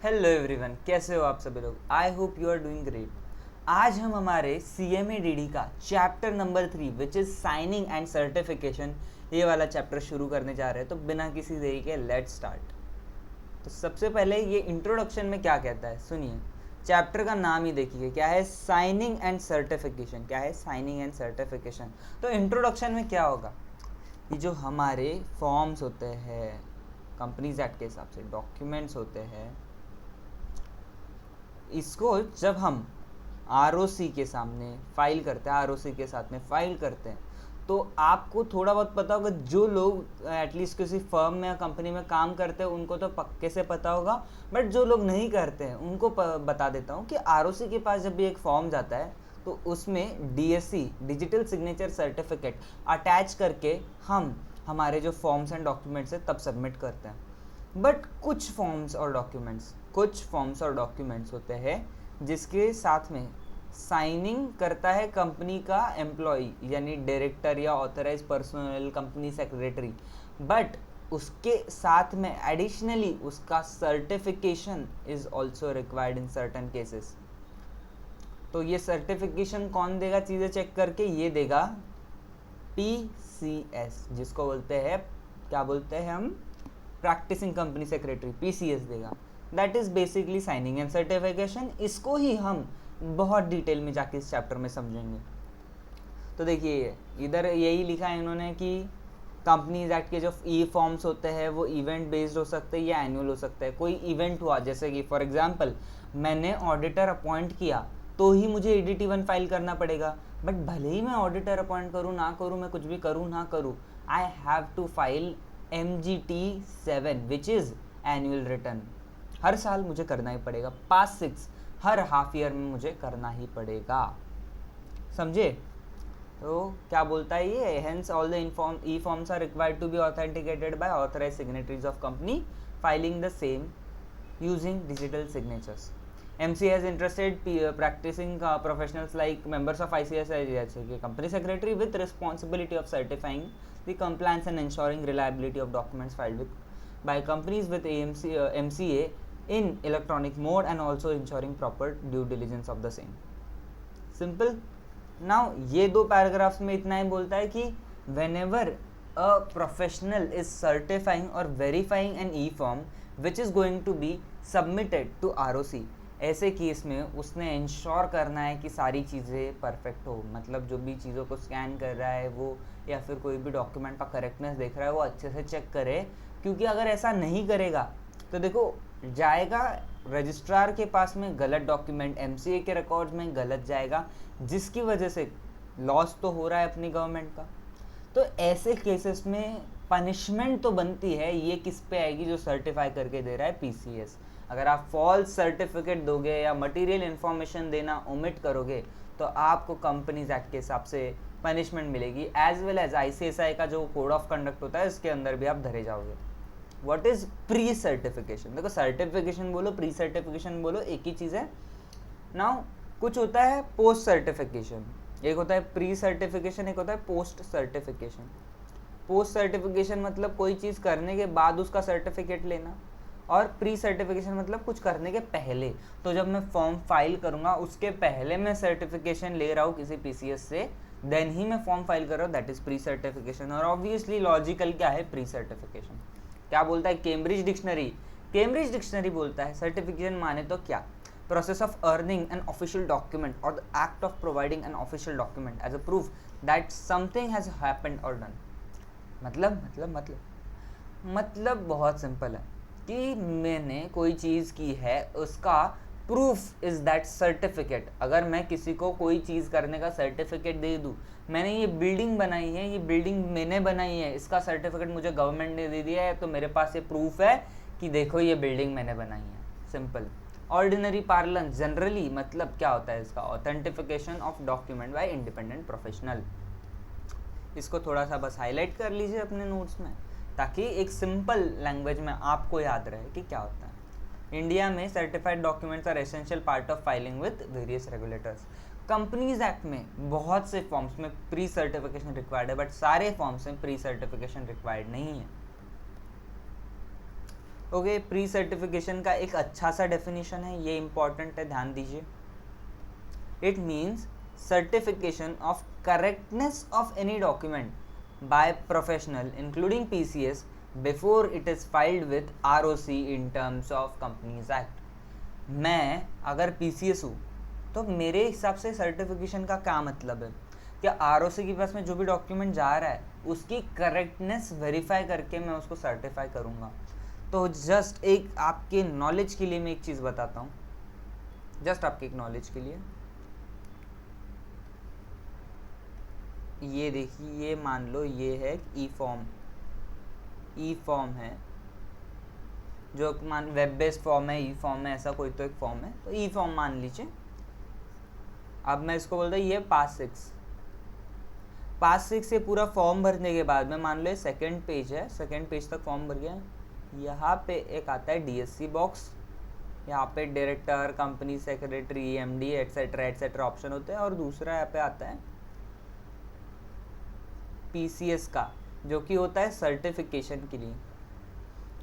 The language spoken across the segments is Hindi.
हेलो एवरीवन, कैसे हो आप सभी लोग। I hope you are doing great. आज हम हमारे CMA-DD का chapter number 3 which is signing and certification, ये वाला चैप्टर शुरू करने जा रहे हैं। तो बिना किसी देरी के लेट्स स्टार्ट। तो सबसे पहले ये इंट्रोडक्शन में क्या कहता है सुनिए। चैप्टर का नाम ही देखिए, क्या है, साइनिंग एंड सर्टिफिकेशन। क्या है, साइनिंग एंड सर्टिफिकेशन। तो इंट्रोडक्शन में क्या होगा, ये जो हमारे फॉर्म्स होते हैं कंपनीज एक्ट के हिसाब से, डॉक्यूमेंट्स होते हैं, इसको जब हम ROC के सामने फाइल करते हैं, ROC के साथ में फाइल करते हैं, तो आपको थोड़ा बहुत पता होगा। जो लोग एटलीस्ट किसी फर्म में या कंपनी में काम करते हैं उनको तो पक्के से पता होगा, बट जो लोग नहीं करते हैं उनको बता देता हूँ कि ROC के पास जब भी एक फॉर्म जाता है तो उसमें DSC digital signature certificate attach करके हम हमारे जो फॉर्म्स एंड डॉक्यूमेंट्स है तब सबमिट करते हैं। बट कुछ फॉर्म्स और डॉक्यूमेंट्स होते हैं जिसके साथ में साइनिंग करता है कंपनी का एम्प्लॉय यानी डायरेक्टर या authorise personal, company secretary, but उसके साथ में एडिशनली उसका certification is also required in certain cases. तो ये सर्टिफिकेशन कौन देगा, चीज़ें चेक करके ये देगा PCS, जिसको बोलते हैं, क्या बोलते हैं हम, प्रैक्टिसिंग कंपनी सेक्रेटरी, PCS देगा। That is basically signing and certification. इसको ही हम बहुत डिटेल में जाके इस चैप्टर में समझेंगे। तो देखिए इधर यही लिखा है इन्होंने कि कंपनीज एक्ट के जो फॉर्म्स होते हैं वो इवेंट बेस्ड हो सकते हैं या एनुअल हो सकते हैं। कोई इवेंट हुआ, जैसे कि फॉर एग्जांपल मैंने ऑडिटर अपॉइंट किया तो ही मुझे EDT1 फाइल करना पड़ेगा। बट भले ही मैं ऑडिटर अपॉइंट करूँ ना करूँ, मैं कुछ भी करूँ ना करूँ, I have to file MGT7 which is annual return. हर साल मुझे करना ही पड़ेगा, पास 6 हर हाफ ईयर में मुझे करना ही पड़ेगा, समझे। तो क्या बोलता है ये, hence all the e forms are required to be authenticated by authorised signatories of company filing the same using digital signatures. MC has interested practicing professionals like members of ICS company secretary with responsibility of certifying the compliance and ensuring reliability of documents filed with by companies with MCA in electronic mode and also ensuring proper due diligence of the same. Simple. Now ये दो पैराग्राफ्स में इतना ही बोलता है कि whenever a professional is certifying or verifying an e-form which is going to be submitted to ROC, ऐसे केस में उसने इंश्योर करना है कि सारी चीज़ें परफेक्ट हो। मतलब जो भी चीज़ों को स्कैन कर रहा है वो, या फिर कोई भी डॉक्यूमेंट का करेक्टनेस देख रहा है, वो अच्छे से चेक करे। क्योंकि अगर ऐसा नहीं करेगा तो देखो जाएगा रजिस्ट्रार के पास में गलत डॉक्यूमेंट, MCA के रिकॉर्ड्स में गलत जाएगा, जिसकी वजह से लॉस तो हो रहा है अपनी गवर्नमेंट का। तो ऐसे केसेस में पनिशमेंट तो बनती है, ये किस पे आएगी, जो सर्टिफाई करके दे रहा है PCS। अगर आप फॉल्स सर्टिफिकेट दोगे या मटेरियल इन्फॉर्मेशन देना ओमिट करोगे तो आपको कंपनीज एक्ट के हिसाब से पनिशमेंट मिलेगी, एज वेल एज ICSI का जो कोड ऑफ कंडक्ट होता है इसके अंदर भी आप धरे जाओगे। व्हाट इज प्री सर्टिफिकेशन, देखो सर्टिफिकेशन बोलो प्री सर्टिफिकेशन बोलो एक ही चीज़ है। नाउ कुछ होता है पोस्ट सर्टिफिकेशन, एक होता है प्री सर्टिफिकेशन, एक होता है पोस्ट सर्टिफिकेशन। पोस्ट सर्टिफिकेशन मतलब कोई चीज़ करने के बाद उसका सर्टिफिकेट लेना, और प्री सर्टिफिकेशन मतलब कुछ करने के पहले। तो जब मैं फॉर्म फाइल करूंगा उसके पहले मैं सर्टिफिकेशन ले रहा हूँ किसी PCS से, देन ही मैं फॉर्म फाइल कर रहा हूँ, दैट इज प्री सर्टिफिकेशन। और ऑब्वियसली लॉजिकल क्या है प्री सर्टिफिकेशन, क्या बोलता है कैम्ब्रिज डिक्शनरी बोलता है सर्टिफिकेशन माने तो क्या, process of earning an official document और the act of providing an official document as a proof that something has happened और डन। मतलब बहुत सिंपल है कि मैंने कोई चीज़ की है, उसका प्रूफ इज़ दैट सर्टिफिकेट। अगर मैं किसी को कोई चीज़ करने का सर्टिफिकेट दे दूँ, मैंने ये बिल्डिंग बनाई है, ये बिल्डिंग मैंने बनाई है, इसका सर्टिफिकेट मुझे गवर्नमेंट ने दे दिया है, तो मेरे पास ये प्रूफ है कि देखो ये बिल्डिंग मैंने बनाई है। सिंपल। ऑर्डिनरी पार्लेंस जनरली मतलब क्या होता है इसका, authentification of document by independent professional. इसको थोड़ा सा बस हाईलाइट कर लीजिए अपने नोट्स में, ताकि एक सिंपल लैंग्वेज में आपको याद रहे कि क्या होता है। इंडिया में certified documents are essential part of filing with various regulators. Companies act में बहुत से फॉर्म्स में प्री सर्टिफिकेशन रिक्वायर्ड है, बट सारे फॉर्म्स में प्री सर्टिफिकेशन रिक्वायर्ड नहीं है। ओके, प्री सर्टिफिकेशन का एक अच्छा सा डेफिनेशन है, ये इंपॉर्टेंट है, ध्यान दीजिए। It means certification of correctness of any document by professional including PCS before it is filed with ROC in terms of companies act. मैं अगर PCS हूँ तो मेरे हिसाब से सर्टिफिकेशन का क्या मतलब है, कि ROC के पास में जो भी डॉक्यूमेंट जा रहा है उसकी करेक्टनेस वेरीफाई करके मैं उसको सर्टिफाई करूँगा। तो जस्ट एक आपके नॉलेज के लिए मैं एक चीज़ बताता हूँ, जस्ट आपके एक नॉलेज के लिए। ये देखिए, ये मान लो ये है ई फॉर्म है, जो मान वेब बेस्ड फॉर्म है, ई फॉर्म है, ऐसा कोई तो एक फॉर्म है, तो ई फॉर्म मान लीजिए। अब मैं इसको बोलता हूँ ये पास 6 से पूरा फॉर्म भरने के बाद में मान लो ये सेकेंड पेज है, सेकेंड पेज तक फॉर्म भर गया। यहाँ पे एक आता है DSC बॉक्स, यहाँ पे director, company secretary, MD etcetera etcetera option होते हैं, और दूसरा यहाँ पे आता है PCS का, जो कि होता है सर्टिफिकेशन के लिए।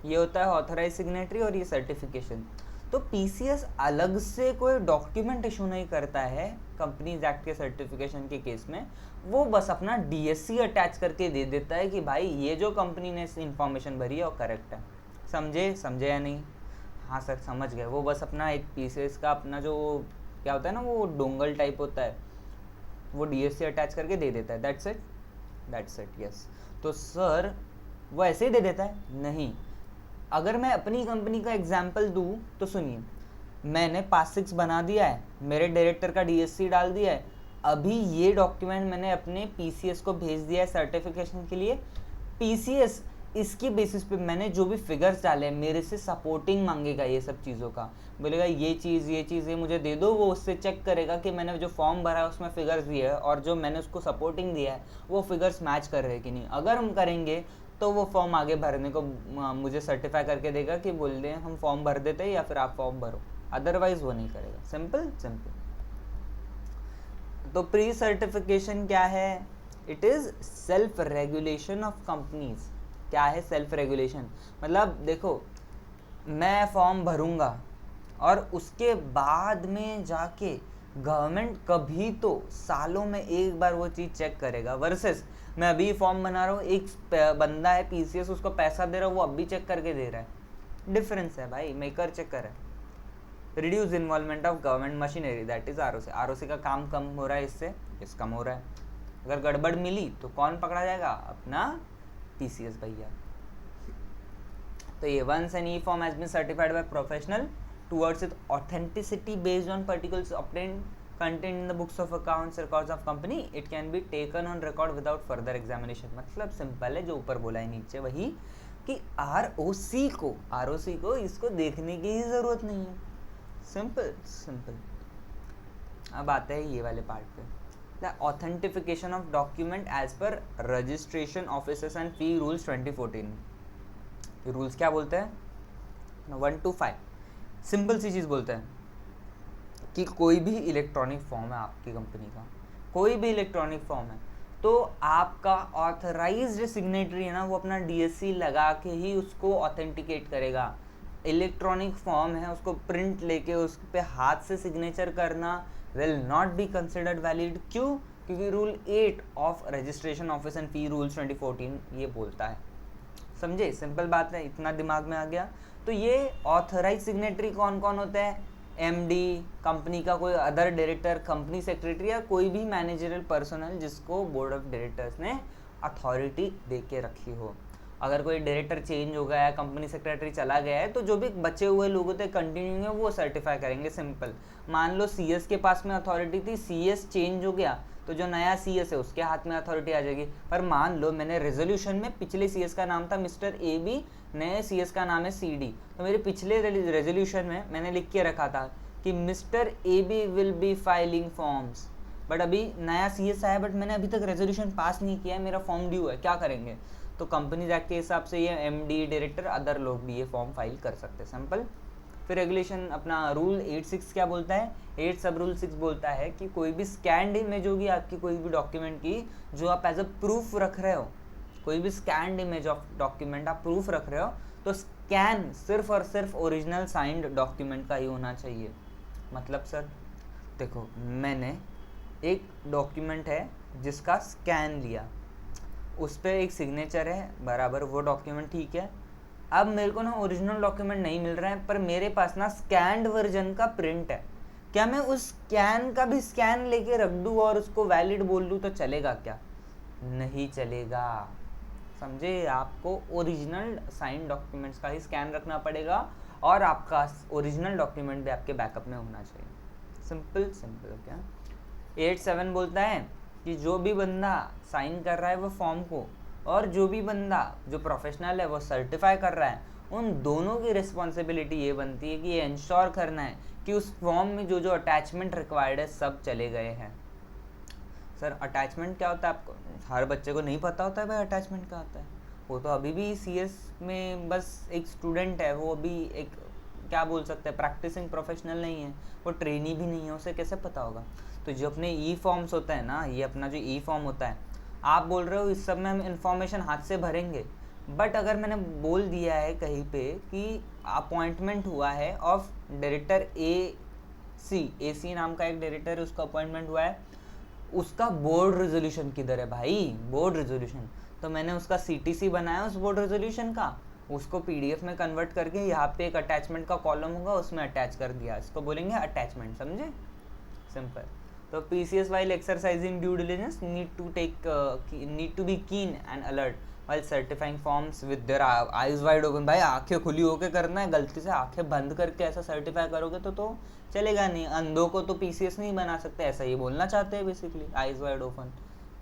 ये होता है ऑथराइज सिग्नेटरी और ये सर्टिफिकेशन। तो PCS अलग से कोई डॉक्यूमेंट इशू नहीं करता है कंपनीज एक्ट के सर्टिफिकेशन के केस में, वो बस अपना DSC अटैच करके दे देता है कि भाई ये जो कंपनी ने इंफॉर्मेशन भरी है वो करेक्ट है। समझे या नहीं? हाँ सर समझ गए। वो बस अपना एक PCS का अपना जो क्या होता है ना, वो डोंगल टाइप होता है, वो DSC अटैच करके दे देता है। That's it yes. तो सर वो ऐसे ही दे देता है? नहीं। अगर मैं अपनी कंपनी का एग्जाम्पल दूँ तो सुनिए, मैंने पास 6 बना दिया है, मेरे डायरेक्टर का DSC डाल दिया है, अभी ये डॉक्यूमेंट मैंने अपने PCS को भेज दिया है सर्टिफिकेशन के लिए। PCS इसकी बेसिस पे मैंने जो भी फिगर्स डाले हैं मेरे से सपोर्टिंग मांगेगा, ये सब चीज़ों का बोलेगा ये चीज़ ये मुझे दे दो। वो उससे चेक करेगा कि मैंने जो फॉर्म भरा है उसमें फिगर्स दिए है और जो मैंने उसको सपोर्टिंग दिया है वो फिगर्स मैच कर रहे हैं कि नहीं। अगर हम करेंगे तो वो फॉर्म आगे भरने को मुझे सर्टिफाई करके देगा कि बोल दें हम फॉर्म भर देते हैं या फिर आप फॉर्म भरो, अदरवाइज वो नहीं करेगा। सिंपल। तो प्री सर्टिफिकेशन क्या है? It is self regulation of companies. क्या है सेल्फ रेगुलेशन? मतलब देखो, मैं फॉर्म भरूंगा और उसके बाद में जाके गवर्नमेंट कभी तो सालों में एक बार वो चीज़ चेक करेगा, वर्सेस मैं अभी फॉर्म बना रहा हूँ, एक बंदा है PCS उसको पैसा दे रहा हूँ, वो अभी चेक करके दे रहा है। डिफरेंस है भाई, मेकर चेकर है। Reduce involvement of government machinery, that is ROC का काम कम हो रहा है, इससे इस कम हो रहा है। अगर गड़बड़ मिली तो कौन पकड़ा जाएगा? अपना PCS भैया। तो ये once an e form has been certified by professional towards its authenticity based on particulars obtained contained in the books of accounts records of company, it can be taken on record without further examination। मतलब सिंपल है, जो ऊपर बोला है नीचे वही, कि ROC को इसको देखने की ही जरूरत नहीं है। सिंपल। अब आते हैं ये वाले पार्ट पे, the authentification of document as per registration officers and fee rules 2014। Rules क्या बोलते हैं? 1 to 5 सिंपल सी चीज़ बोलते हैं कि कोई भी इलेक्ट्रॉनिक फॉर्म है आपकी कंपनी का, कोई भी इलेक्ट्रॉनिक फॉर्म है, तो आपका ऑथराइज्ड सिग्नेटरी है ना, वो अपना DSC लगा के ही उसको ऑथेंटिकेट करेगा। इलेक्ट्रॉनिक फॉर्म है, उसको प्रिंट लेके उस पर हाथ से सिग्नेचर करना will not be considered valid. क्यों? क्योंकि rule 8 of registration office and fee rules 2014 ये बोलता है। समझे? सिंपल बात है, इतना दिमाग में आ गया। तो ये ऑथराइज सिग्नेटरी कौन कौन होते हैं? MD, कंपनी का कोई अदर डायरेक्टर, कंपनी सेक्रेटरी, या कोई भी मैनेजरियल पर्सनल जिसको बोर्ड ऑफ डायरेक्टर्स ने अथॉरिटी दे के रखी हो। अगर कोई डायरेक्टर चेंज हो गया है, कंपनी सेक्रेटरी चला गया है, तो जो भी बचे हुए लोग होते हैं कंटिन्यू है वो सर्टिफाई करेंगे। सिंपल। मान लो CS के पास में अथॉरिटी थी, CS चेंज हो गया तो जो नया CS है उसके हाथ में अथॉरिटी आ जाएगी। पर मान लो मैंने रेजोल्यूशन में पिछले CS का नाम था मिस्टर AB, नए CS का नाम है CD, तो मेरे पिछले रेजोल्यूशन में मैंने लिख के रखा था कि mister AB will be filing forms, but अभी नया CS आया, बट मैंने अभी तक रेजोल्यूशन पास नहीं किया है, मेरा फॉर्म ड्यू है, क्या करेंगे? तो कंपनी एक्ट के हिसाब से ये MD, डायरेक्टर, अदर लोग भी ये फॉर्म फाइल कर सकते हैं। सिंपल। फिर रेगुलेशन अपना रूल 8.6 क्या बोलता है? 8 सब रूल 6 बोलता है कि कोई भी स्कैन्ड इमेज होगी आपकी कोई भी डॉक्यूमेंट की, जो आप एज अ प्रूफ रख रहे हो, कोई भी स्कैन्ड इमेज ऑफ डॉक्यूमेंट आप प्रूफ रख रहे हो, तो स्कैन सिर्फ और सिर्फ ओरिजिनल साइंड डॉक्यूमेंट का ही होना चाहिए। मतलब सर देखो, मैंने एक डॉक्यूमेंट है जिसका स्कैन लिया, उस पर एक सिग्नेचर है बराबर, वो डॉक्यूमेंट ठीक है। अब मेरे को ना ओरिजिनल डॉक्यूमेंट नहीं मिल रहा है, पर मेरे पास ना स्कैन्ड वर्जन का प्रिंट है, क्या मैं उस स्कैन का भी स्कैन लेके रख दूँ और उसको वैलिड बोल दूँ तो चलेगा क्या? नहीं चलेगा, समझे। आपको ओरिजिनल साइन डॉक्यूमेंट्स का ही स्कैन रखना पड़ेगा और आपका ओरिजिनल डॉक्यूमेंट भी आपके बैकअप में होना चाहिए। Simple simple. क्या 8.7 बोलता है कि जो भी बंदा साइन कर रहा है वो फॉर्म को, और जो भी बंदा जो प्रोफेशनल है वो सर्टिफाई कर रहा है, उन दोनों की रिस्पॉन्सिबिलिटी ये बनती है कि ये इंश्योर करना है कि उस फॉर्म में जो जो अटैचमेंट रिक्वायर्ड है सब चले गए हैं। सर अटैचमेंट क्या होता है? आपको हर बच्चे को नहीं पता होता है भाई अटैचमेंट क्या होता है। वो तो अभी भी CS में बस एक स्टूडेंट है, वो अभी एक क्या बोल सकते हैं, प्रैक्टिसिंग प्रोफेशनल नहीं है, वो ट्रेनी भी नहीं है, उसे कैसे पता होगा। तो जो अपने ई फॉर्म्स होता है ना, ये अपना जो ई फॉर्म होता है, आप बोल रहे हो इस सब में हम इंफॉर्मेशन हाथ से भरेंगे, बट अगर मैंने बोल दिया है कहीं पे कि अपॉइंटमेंट हुआ है ऑफ डायरेक्टर AC नाम का एक डायरेक्टर है, उसका अपॉइंटमेंट हुआ है, उसका बोर्ड रेजोल्यूशन किधर है भाई? बोर्ड रेजोल्यूशन तो मैंने उसका CTC बनाया उस बोर्ड रेजोल्यूशन का, उसको PDF में कन्वर्ट करके यहाँ पे एक अटैचमेंट का कॉलम होगा उसमें अटैच कर दिया, इसको बोलेंगे अटैचमेंट, समझे? सिंपल। तो PCS while exercising due diligence need to be keen and alert while certifying forms with their eyes wide open। भाई आंखें खुली होके करना है, गलती से आंखें बंद करके ऐसा सर्टिफाई करोगे तो चलेगा नहीं। अंधों को तो PCS नहीं बना सकते, ऐसा ये बोलना चाहते हैं बेसिकली, आइज वाइड ओपन,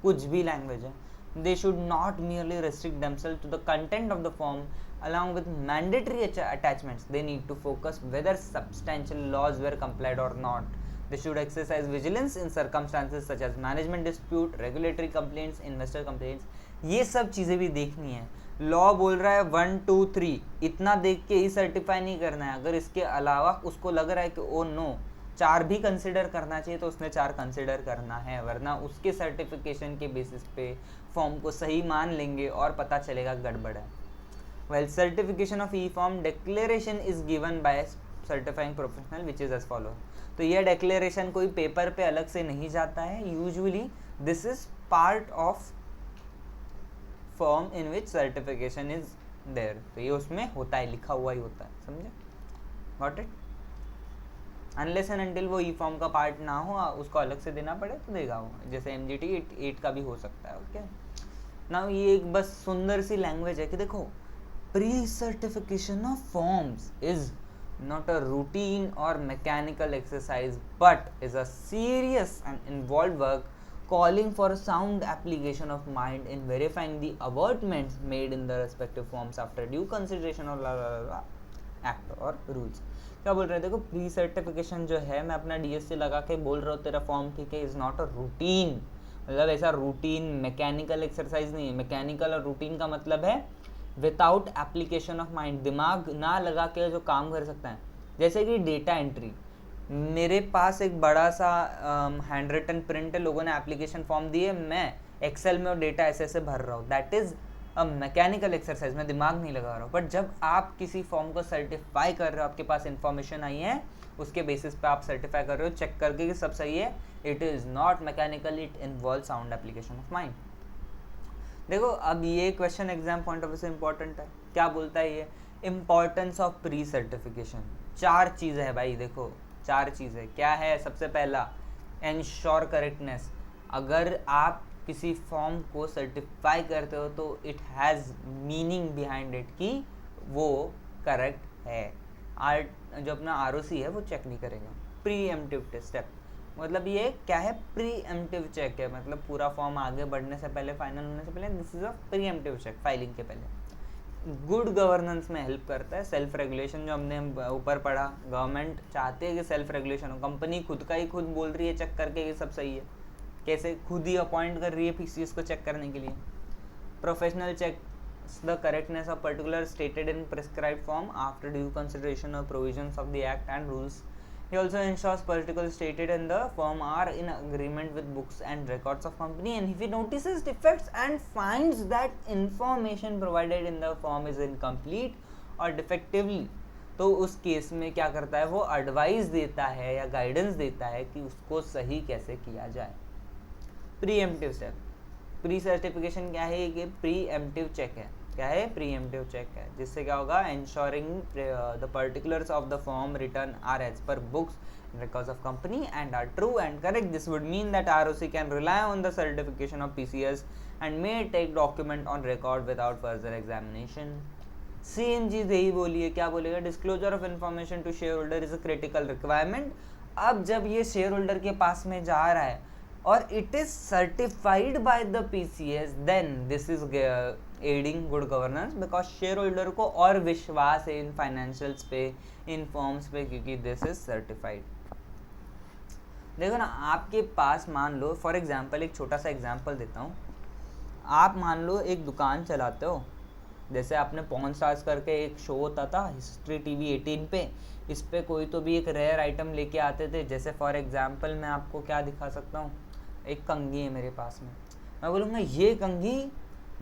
कुछ भी लैंग्वेज है। They should not merely restrict themselves to the content of the form along with mandatory attachments. They need to focus whether substantial laws were complied or not. They should exercise vigilance in circumstances such as management dispute, regulatory complaints, investor complaints. ये सब चीज़ें भी देखनी है। लॉ बोल रहा है 1 2 3, इतना देख के ही सर्टिफाई नहीं करना है। अगर इसके अलावा उसको लग रहा है कि ओ नो 4 भी कंसिडर करना चाहिए तो उसने 4 कंसिडर करना है, वरना उसके सर्टिफिकेशन के बेसिस पे फॉर्म को सही मान लेंगे और पता चलेगा गड़बड़ है। While certification of e-form declaration is given by certifying professional which is as follow। तो यह declaration कोई पेपर पे अलग से नहीं जाता है, usually this is part of form in which certification is there। तो ये उसमें होता है, लिखा हुआ ही होता है, समझे? Got it? Unless and until वो ई फॉर्म का पार्ट ना हो, उसको अलग से देना पड़े तो देगा वो, जैसे MGT 8 का भी हो सकता है। ओके ना, ये एक बस सुंदर सी लैंग्वेज है कि देखो, pre certification of forms is not a routine और mechanical exercise but is a serious and involve work calling for a sound application of mind in verifying the avertments made in the respective forms after due consideration of act और rules। क्या बोल रहे हैं? देखो प्री सर्टिफिकेशन जो है, मैं अपना DSC लगा के बोल रहा हूँ तेरा फॉर्म ठीक है, इज नॉट अ रूटीन, मतलब ऐसा रूटीन मैकेनिकल एक्सरसाइज नहीं है। मैकेनिकल और रूटीन का मतलब है विदाउट एप्लीकेशन ऑफ माइंड, दिमाग ना लगा के जो काम कर सकता है। जैसे कि डेटा एंट्री, मेरे पास एक बड़ा सा हैंड रिटन प्रिंट है, लोगों ने एप्लीकेशन फॉर्म दिए, मैं एक्सेल में और डेटा ऐसे भर रहा हूँ, that is a mechanical exercise, मैं दिमाग नहीं लगा रहा हूँ। बट जब आप किसी फॉर्म को सर्टिफाई कर रहे हो, आपके पास इंफॉर्मेशन आई है, उसके बेसिस पे आप सर्टिफाई कर रहे हो, चेक करके कि सब सही है, it is not mechanical, it involve sound application of mind. देखो अब ये question exam point of view से इंपॉर्टेंट है। क्या बोलता है ये? Importance of pre certification. 4 चीज़ें है भाई, देखो 4 चीज़ें क्या है। सबसे पहला, एंश्योर करेक्टनेस। अगर आप किसी फॉर्म को सर्टिफाई करते हो तो it has meaning behind it कि वो करेक्ट है। जो अपना ROC है वो चेक नहीं करेगा। प्री एम्प्टिव स्टेप मतलब ये क्या है? प्री एम्प्टिव चेक है, मतलब पूरा फॉर्म आगे बढ़ने से पहले, फाइनल होने से पहले, this is a pre emptive check, filing के पहले। गुड गवर्नेंस में हेल्प करता है। सेल्फ रेगुलेशन जो हमने ऊपर पढ़ा, गवर्नमेंट चाहते हैं कि सेल्फ रेगुलेशन हो, कंपनी खुद का ही खुद बोल रही है चेक करके कि सब सही है, कैसे खुद ही अपॉइंट कर रही है PCS को चेक करने के लिए। Professional check the correctness of particular stated in prescribed form after due consideration of provisions of the act and rules. He also ensures particulars stated in the form are in agreement with books and records of company, and if he notices defects and finds that information provided in the form is incomplete और डिफेक्टिवली, तो उस केस में क्या करता है, वो एडवाइस देता है या गाइडेंस देता है कि उसको सही कैसे किया जाए। प्रीएम्प्टिव स्टेप, प्री सर्टिफिकेशन क्या है, कि प्रीएम्प्टिव चेक है। क्या है, प्रीएम्प्टिव चेक है, जिससे क्या होगा, ensuring the particulars of the form written are as per books and records of company and are true and correct. This would mean that ROC can rely on the certification of PCS and may take document on record without further examination. Same चीज यही बोली है, क्या बोलेगा, disclosure of information to share holder is a critical requirement. अब जब ये शेयर होल्डर के पास में जा रहा है और it is certified by the PCS, then this is adding good governance, because share holder को और विश्वास है इन फाइनेंशियल्स पे, इन फॉर्म्स पे, क्योंकि दिस इज सर्टिफाइड। देखो ना, आपके पास मान लो फॉर एग्जांपल, एक छोटा सा एग्जांपल देता हूँ, आप मान लो एक दुकान चलाते हो, जैसे आपने पॉन स्टार्स करके एक शो होता था हिस्ट्री टीवी 18 पे, इस पे कोई तो भी एक रेयर आइटम लेके आते थे। जैसे फॉर एग्जांपल मैं आपको क्या दिखा सकता हूँ, एक कंघी है मेरे पास में, मैं बोलूँगा ये कंघी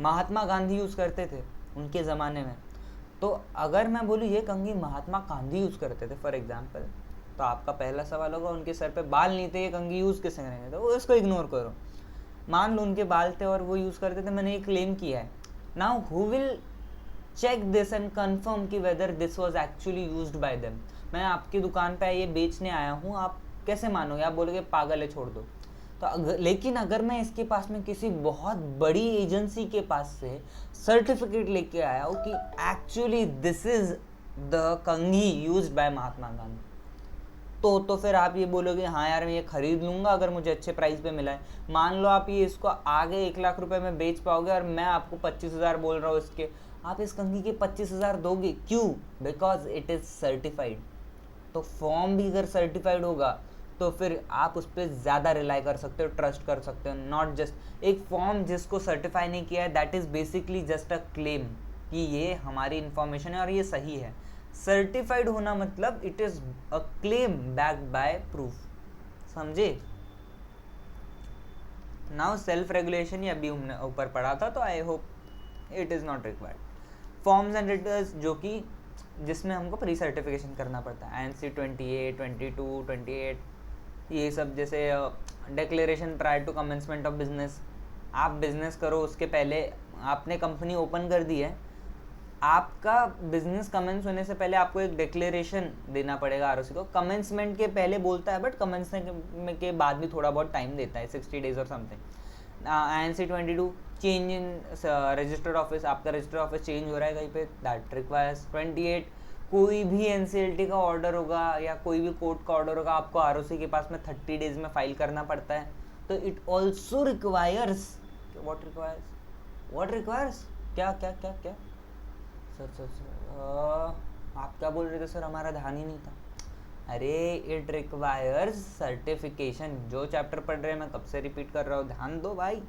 महात्मा गांधी यूज़ करते थे उनके ज़माने में। तो अगर मैं बोलूँ ये कंघी महात्मा गांधी यूज़ करते थे फॉर एग्जांपल, तो आपका पहला सवाल होगा उनके सर पे बाल नहीं थे, ये कंघी यूज़ कैसे करेंगे, तो उसको इग्नोर करो। मान लो उनके बाल थे और वो यूज़ करते थे, मैंने ये क्लेम किया है। Now who will check this and confirm कि whether this was actually used by them. मैं आपकी दुकान पे ये बेचने आया हूँ, आप कैसे मानोगे, आप बोलोगे पागल है छोड़ दो। तो लेकिन अगर मैं इसके पास में किसी बहुत बड़ी एजेंसी के पास से सर्टिफिकेट लेके आया हूँ कि एक्चुअली दिस इज द कंघी यूज्ड बाय महात्मा गांधी, तो फिर आप ये बोलोगे हाँ यार मैं ये खरीद लूँगा अगर मुझे अच्छे प्राइस पे मिला है। मान लो आप ये इसको आगे 1 लाख रुपए में बेच पाओगे और मैं आपको 25,000 बोल रहा हूँ इसके, आप इस कंघी के 25,000 दोगे, क्यों, बिकॉज इट इज़ सर्टिफाइड। तो फॉर्म भी अगर सर्टिफाइड होगा तो फिर आप उस पर ज़्यादा रिलाई कर सकते हो, ट्रस्ट कर सकते हो। नॉट जस्ट एक फॉर्म जिसको सर्टिफाई नहीं किया है, that is basically just a claim कि ये हमारी इंफॉर्मेशन है और ये सही है। सर्टिफाइड होना मतलब it is a claim backed by proof, समझे। नाउ सेल्फ रेगुलेशन ये अभी हमने ऊपर पढ़ा था, तो I hope it is not required. Forms and returns जो कि जिसमें हमको प्री सर्टिफिकेशन करना पड़ता है, INC 28, 22, 28, ये सब। जैसे declaration prior to commencement of business, आप बिजनेस करो उसके पहले, आपने कंपनी ओपन कर दी है, आपका बिजनेस कमेंस होने से पहले आपको एक डिक्लेरेशन देना पड़ेगा ROC को। कमेंसमेंट के पहले बोलता है, बट कमेंसमेंट के बाद भी थोड़ा बहुत टाइम देता है, 60 डेज और something. INC 22 change in registered office, आपका रजिस्टर्ड ऑफिस चेंज हो रहा है कहीं पे, दैट रिक्वायर्स। 28 कोई भी NCLT का ऑर्डर होगा या कोई भी कोर्ट का ऑर्डर होगा, आपको ROC के पास में 30 डेज में फाइल करना पड़ता है। तो it also requires, what requires, क्या क्या क्या क्या सर आप क्या बोल रहे थे सर, हमारा ध्यान ही नहीं था। अरे इट रिक्वायर्स सर्टिफिकेशन। जो चैप्टर पढ़ रहे हैं मैं कब से रिपीट कर रहा हूँ, ध्यान दो भाई।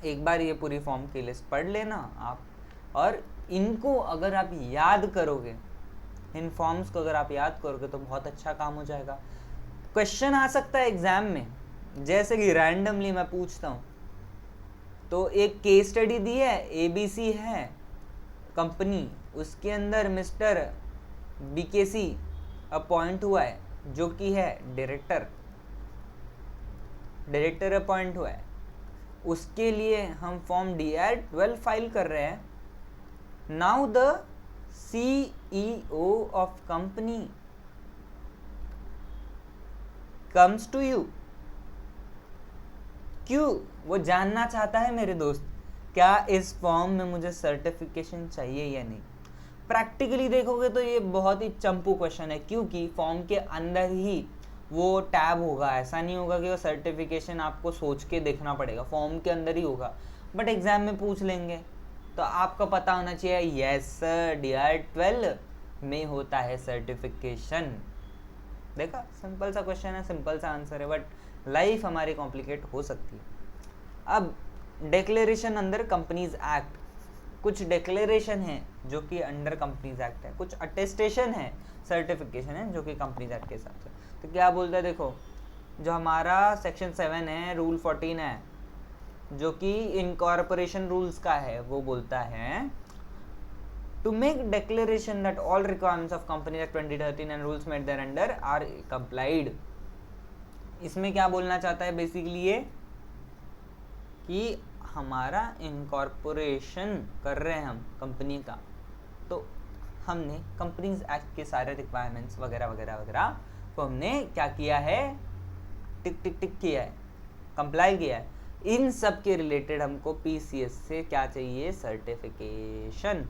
एक बार ये पूरी फॉर्म की लिस्ट पढ़ लेना आप, और इनको अगर आप याद करोगे, इन फॉर्म्स को अगर आप याद करोगे तो बहुत अच्छा काम हो जाएगा। क्वेश्चन आ सकता है एग्जाम में, जैसे कि रैंडमली मैं पूछता हूँ, तो एक केस स्टडी दी है, ABC है कंपनी, उसके अंदर मिस्टर BKC अपॉइंट हुआ है, जो कि है डायरेक्टर अपॉइंट हुआ है। उसके लिए हम फॉर्म DR-12 फाइल कर रहे हैं। Now the CEO of company comes to you, क्यों, वो जानना चाहता है मेरे दोस्त, क्या इस फॉर्म में मुझे सर्टिफिकेशन चाहिए या नहीं। प्रैक्टिकली देखोगे तो ये बहुत ही चंपू क्वेश्चन है, क्योंकि फॉर्म के अंदर ही वो टैब होगा, ऐसा नहीं होगा कि वो सर्टिफिकेशन आपको सोच के देखना पड़ेगा, फॉर्म के अंदर ही होगा। बट एग्जाम में पूछ लेंगे तो आपको पता होना चाहिए, यस सर DR-12 में होता है सर्टिफिकेशन। देखा, सिंपल सा क्वेश्चन है, सिंपल सा आंसर है, बट लाइफ हमारी कॉम्प्लिकेट हो सकती है। अब डिक्लेरेशन अंडर कंपनीज एक्ट, कुछ डिक्लेरेशन है जो कि अंडर कंपनीज एक्ट है, कुछ अटेस्टेशन है, सर्टिफिकेशन है जो कि कंपनीज एक्ट के हिसाब से। तो क्या बोलता है, देखो जो हमारा सेक्शन 7 है, रूल 14 है जो कि इनकॉर्पोरेशन रूल्स का है, वो बोलता है to make declaration that all requirements of Company Act 2013 and rules made thereunder are complied. इसमें क्या बोलना चाहता है बेसिकली ये कि हमारा इनकॉर्पोरेशन कर रहे हैं हम कंपनी का, तो हमने कंपनीज एक्ट के सारे रिक्वायरमेंट्स वगैरह वगैरह वगैरह को हमने क्या किया है, टिक टिक टिक किया है, कंप्लाई किया है। इन सब के रिलेटेड हमको पीसीएस से क्या चाहिए, सर्टिफिकेशन।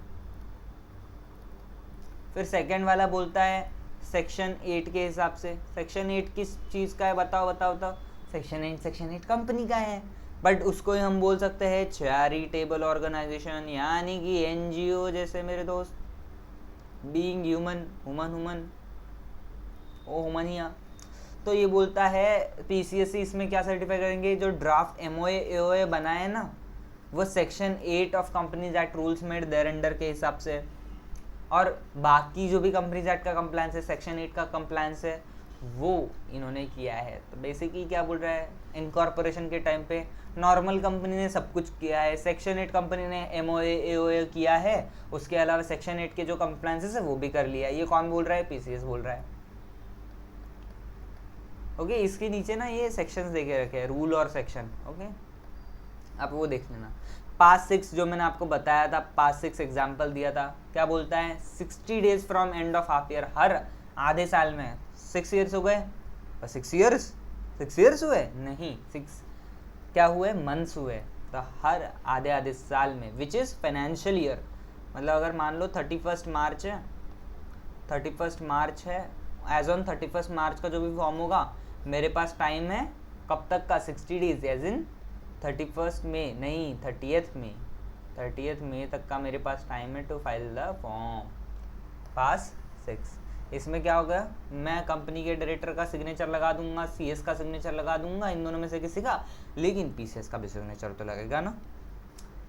फिर सेकंड वाला बोलता है सेक्शन 8 के हिसाब से। सेक्शन 8 किस चीज़ का है, बताओ बताओ बताओ। सेक्शन 8 कंपनी का है, बट उसको ही हम बोल सकते हैं चैरिटेबल ऑर्गेनाइजेशन, यानी कि एनजीओ जैसे मेरे दोस्त, बीइंग ह्यूमन, ह्यूमन ओ ह्यूमनिया। तो ये बोलता है पीसीएस इसमें क्या सर्टिफाई करेंगे, जो ड्राफ्ट एमओए एओए बनाए ना वो section 8 of companies act rules made thereunder के हिसाब से, और बाकी जो भी कंपनीज एक्ट का कंप्लायंस है, सेक्शन 8 का कंप्लायंस है, वो इन्होंने किया है। तो बेसिकली क्या बोल रहा है, इनकॉर्पोरेशन के टाइम पे नॉर्मल कंपनी ने सब कुछ किया है, सेक्शन 8 कंपनी ने एमओए एओए किया है, उसके अलावा सेक्शन 8 के जो कंप्लायंसेस है वो भी कर लिया है। ये कौन बोल रहा है, पीसीएस बोल रहा है। ओके, इसके नीचे ना ये सेक्शंस देके रखे हैं, रूल और सेक्शन। ओके, आप वो देख लेना। पास 6 जो मैंने आपको बताया था, पास 6 एग्जाम्पल दिया था, क्या बोलता है 60 days from end of half year, हर आधे साल में। 6 ईयर्स हो गए, 6 ईयर्स हुए नहीं, 6 क्या हुए, मंथ्स हुए। तो हर आधे आधे साल में, विच इज़ फाइनेंशियल ईयर, मतलब अगर मान लो 31 मार्च है, 31 मार्च है, एज ऑन 31 मार्च का जो भी फॉर्म होगा, मेरे पास टाइम है कब तक का, 60 डेज, एज इन 31 मई नहीं 30th मई तक का मेरे पास टाइम है टू फाइल द फॉर्म। पास 6 इसमें क्या होगा, मैं कंपनी के डायरेक्टर का सिग्नेचर लगा दूंगा, सीएस का सिग्नेचर लगा दूंगा, इन दोनों में से किसी का, लेकिन पीसीएस का भी सिग्नेचर तो लगेगा ना।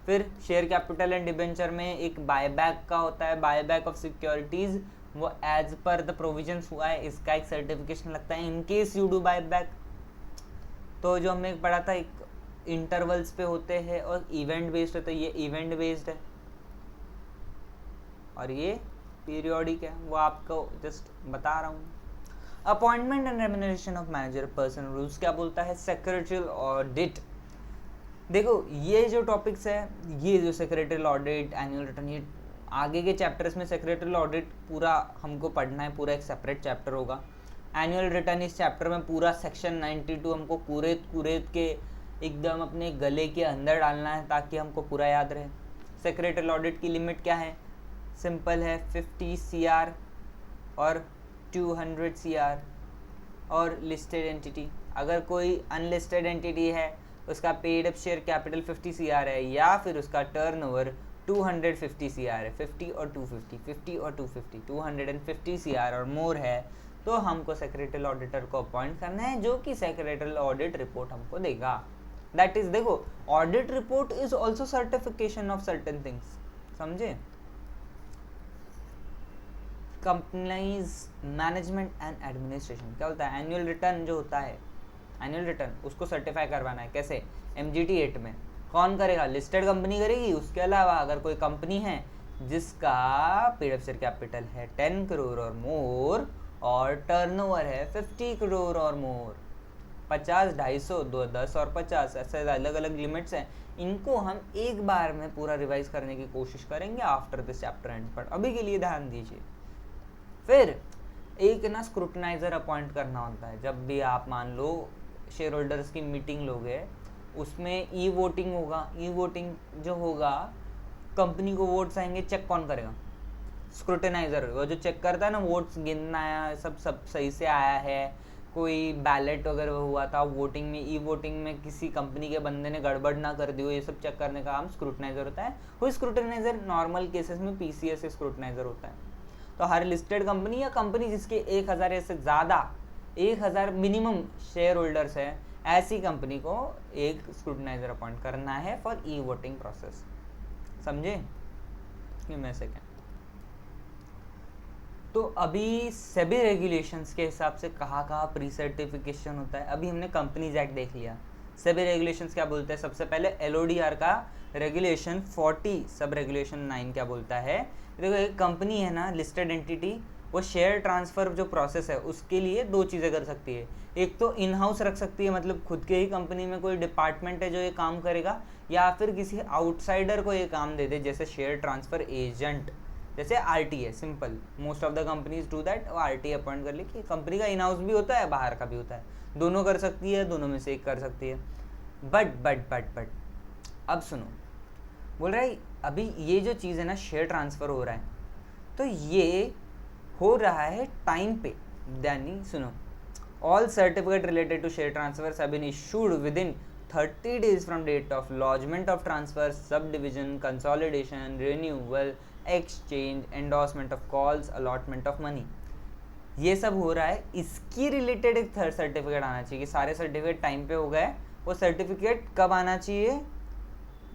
फिर शेयर कैपिटल एंड डिबेंचर में एक बायबैक का होता है, बायबैक ऑफ सिक्योरिटीज, वो एज पर द प्रोविजंस हुआ है, इसका एक सर्टिफिकेशन लगता है in case you do buyback. तो जो हमने पढ़ा था एक इंटरवल्स पे होते हैं और इवेंट बेस्ड है, तो ये इवेंट बेस्ड है और ये पीरियोडिक है, वो आपको जस्ट बता रहा हूँ। Appointment and remuneration of manager person rules क्या बोलता है, सेक्रेटरियल ऑडिट। देखो ये जो टॉपिक्स है, ये जो सेक्रेटरियल ऑडिट, एनुअल रिटर्न, ये आगे के चैप्टर्स में सेक्रेटरियल ऑडिट पूरा हमको पढ़ना है, पूरा एक सेपरेट चैप्टर होगा। एनुअल रिटर्न इस चैप्टर में पूरा सेक्शन 92 हमको कुरेद के एकदम अपने गले के अंदर डालना है ताकि हमको पूरा याद रहे। सेक्रेटरियल ऑडिट की लिमिट क्या है, सिंपल है, 50 CR और 200 CR और लिस्टेड एंटिटी। अगर कोई अनलिस्टेड एंटिटी है, उसका paid up share capital 50 CR है या फिर उसका टर्नओवर 250 CR है, 50 और 250, 50 और 250, 250 CR और मोर है, तो हमको सेक्रेटरियल ऑडिटर को अपॉइंट करना है, जो कि सेक्रेटरियल ऑडिट रिपोर्ट हमको देगा। दैट इज, देखो audit report is also certification of certain things, समझे। कंपनीज मैनेजमेंट एंड एडमिनिस्ट्रेशन क्या होता है, एनुअल रिटर्न जो होता है, एनुअल रिटर्न उसको सर्टिफाई करवाना है, कैसे, MGT 8 में। कौन करेगा, लिस्टेड कंपनी करेगी। उसके अलावा अगर कोई कंपनी है जिसका पेड अप शेयर कैपिटल है 10 करोड़ और मोर और टर्नओवर है 50 करोड़ और मोर, 50, 250, 10 और 50, ऐसे अलग अलग लिमिट्स हैं, इनको हम एक बार में पूरा रिवाइज करने की कोशिश करेंगे after this chapter and, but अभी के लिए ध्यान दीजिए। फिर एक ना स्क्रूटनाइजर अपॉइंट करना होता है, जब भी आप मान लो शेयर होल्डर्स की मीटिंग लोगे, उसमें ई वोटिंग होगा, ई वोटिंग जो होगा, कंपनी को वोट्स आएंगे, चेक कौन करेगा, स्क्रूटनाइजर, वो जो चेक करता है ना, वोट्स गिनना है, सब सही से आया है, कोई बैलेट वगैरह हुआ था वोटिंग में, ई वोटिंग में किसी कंपनी के बंदे ने गड़बड़ ना कर दी हो, ये सब चेक करने का काम स्क्रूटनाइजर होता है। वो स्क्रूटनाइजर नॉर्मल केसेस में पीसीएस स्क्रूटनाइजर होता है। तो हर लिस्टेड कंपनी या कंपनी जिसके 1000 से ज़्यादा, 1000 मिनिमम शेयर होल्डर्स है, ऐसी कंपनी को एक स्क्रूटनाइजर अपॉइंट करना है फॉर ई वोटिंग प्रोसेस, समझे। मैं सेकेंड, तो अभी सेबी रेगुलेशंस के हिसाब से कहाँ प्री सर्टिफिकेशन होता है। अभी हमने कंपनीज एक्ट देख लिया, सेबी रेगुलेशंस क्या बोलते हैं? सबसे पहले एलओडीआर का रेगुलेशन 40 सब रेगुलेशन 9 क्या बोलता है? देखो एक कंपनी है ना, लिस्टेड एंटिटी, वो शेयर ट्रांसफ़र जो प्रोसेस है उसके लिए दो चीज़ें कर सकती है। एक तो इन हाउस रख सकती है, मतलब खुद के ही कंपनी में कोई डिपार्टमेंट है जो ये काम करेगा, या फिर किसी आउटसाइडर को ये काम दे दे, जैसे शेयर ट्रांसफ़र एजेंट, जैसे RTA. Simple, most of the companies do that. वो आरटीए अपॉइंट कर ले कि कंपनी का इन हाउस भी होता है, बाहर का भी होता है, दोनों कर सकती है, दोनों में से एक कर सकती है। बट अब सुनो, बोल रहा है अभी ये जो चीज़ है ना, शेयर ट्रांसफ़र हो रहा है, तो ये हो रहा है टाइम पे। यानी सुनो, all certificate related to share transfer have been issued with in 30 days from date of lodgement of transfer, sub division, consolidation, renewal, exchange, endorsement of calls, allotment of money. ये सब हो रहा है, इसकी रिलेटेड एक थर्ड सर्टिफिकेट आना चाहिए कि सारे सर्टिफिकेट टाइम पे हो गए। वो सर्टिफिकेट कब आना चाहिए?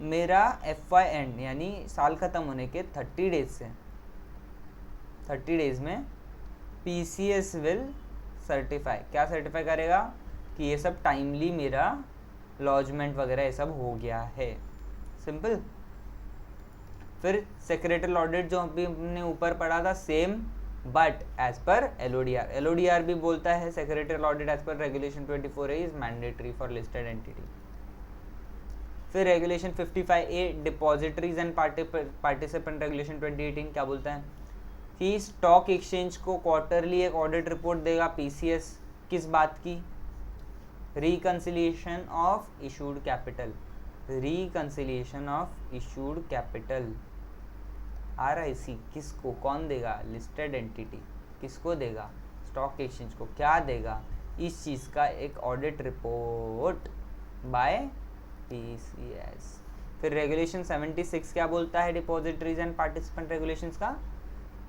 मेरा FY एंड, यानी साल ख़त्म होने के 30 days से 30 days में PCS विल सर्टिफाई। क्या सर्टिफाई करेगा? कि ये सब टाइमली मेरा लॉजमेंट वगैरह ये सब हो गया है। सिंपल। फिर सेक्रेटरी ऑडिट जो अभी हमने ऊपर पढ़ा था, same but as per LODR। LODR भी बोलता है secretary audit as per regulation 24A is mandatory for listed entity. फिर regulation 55A depositories and participant regulation 2018 क्या बोलता है? कि स्टॉक एक्सचेंज को क्वार्टरली एक ऑडिट रिपोर्ट देगा PCS। किस बात की? Reconciliation of issued capital. Reconciliation of issued capital RIC किसको, कौन देगा? Listed entity. किसको देगा? स्टॉक एक्सचेंज को। क्या देगा? इस चीज़ का एक ऑडिट रिपोर्ट बाय PCS। फिर रेगुलेशन 76 क्या बोलता है डिपॉजिटरीज एंड पार्टिसिपेंट रेगुलेशंस का?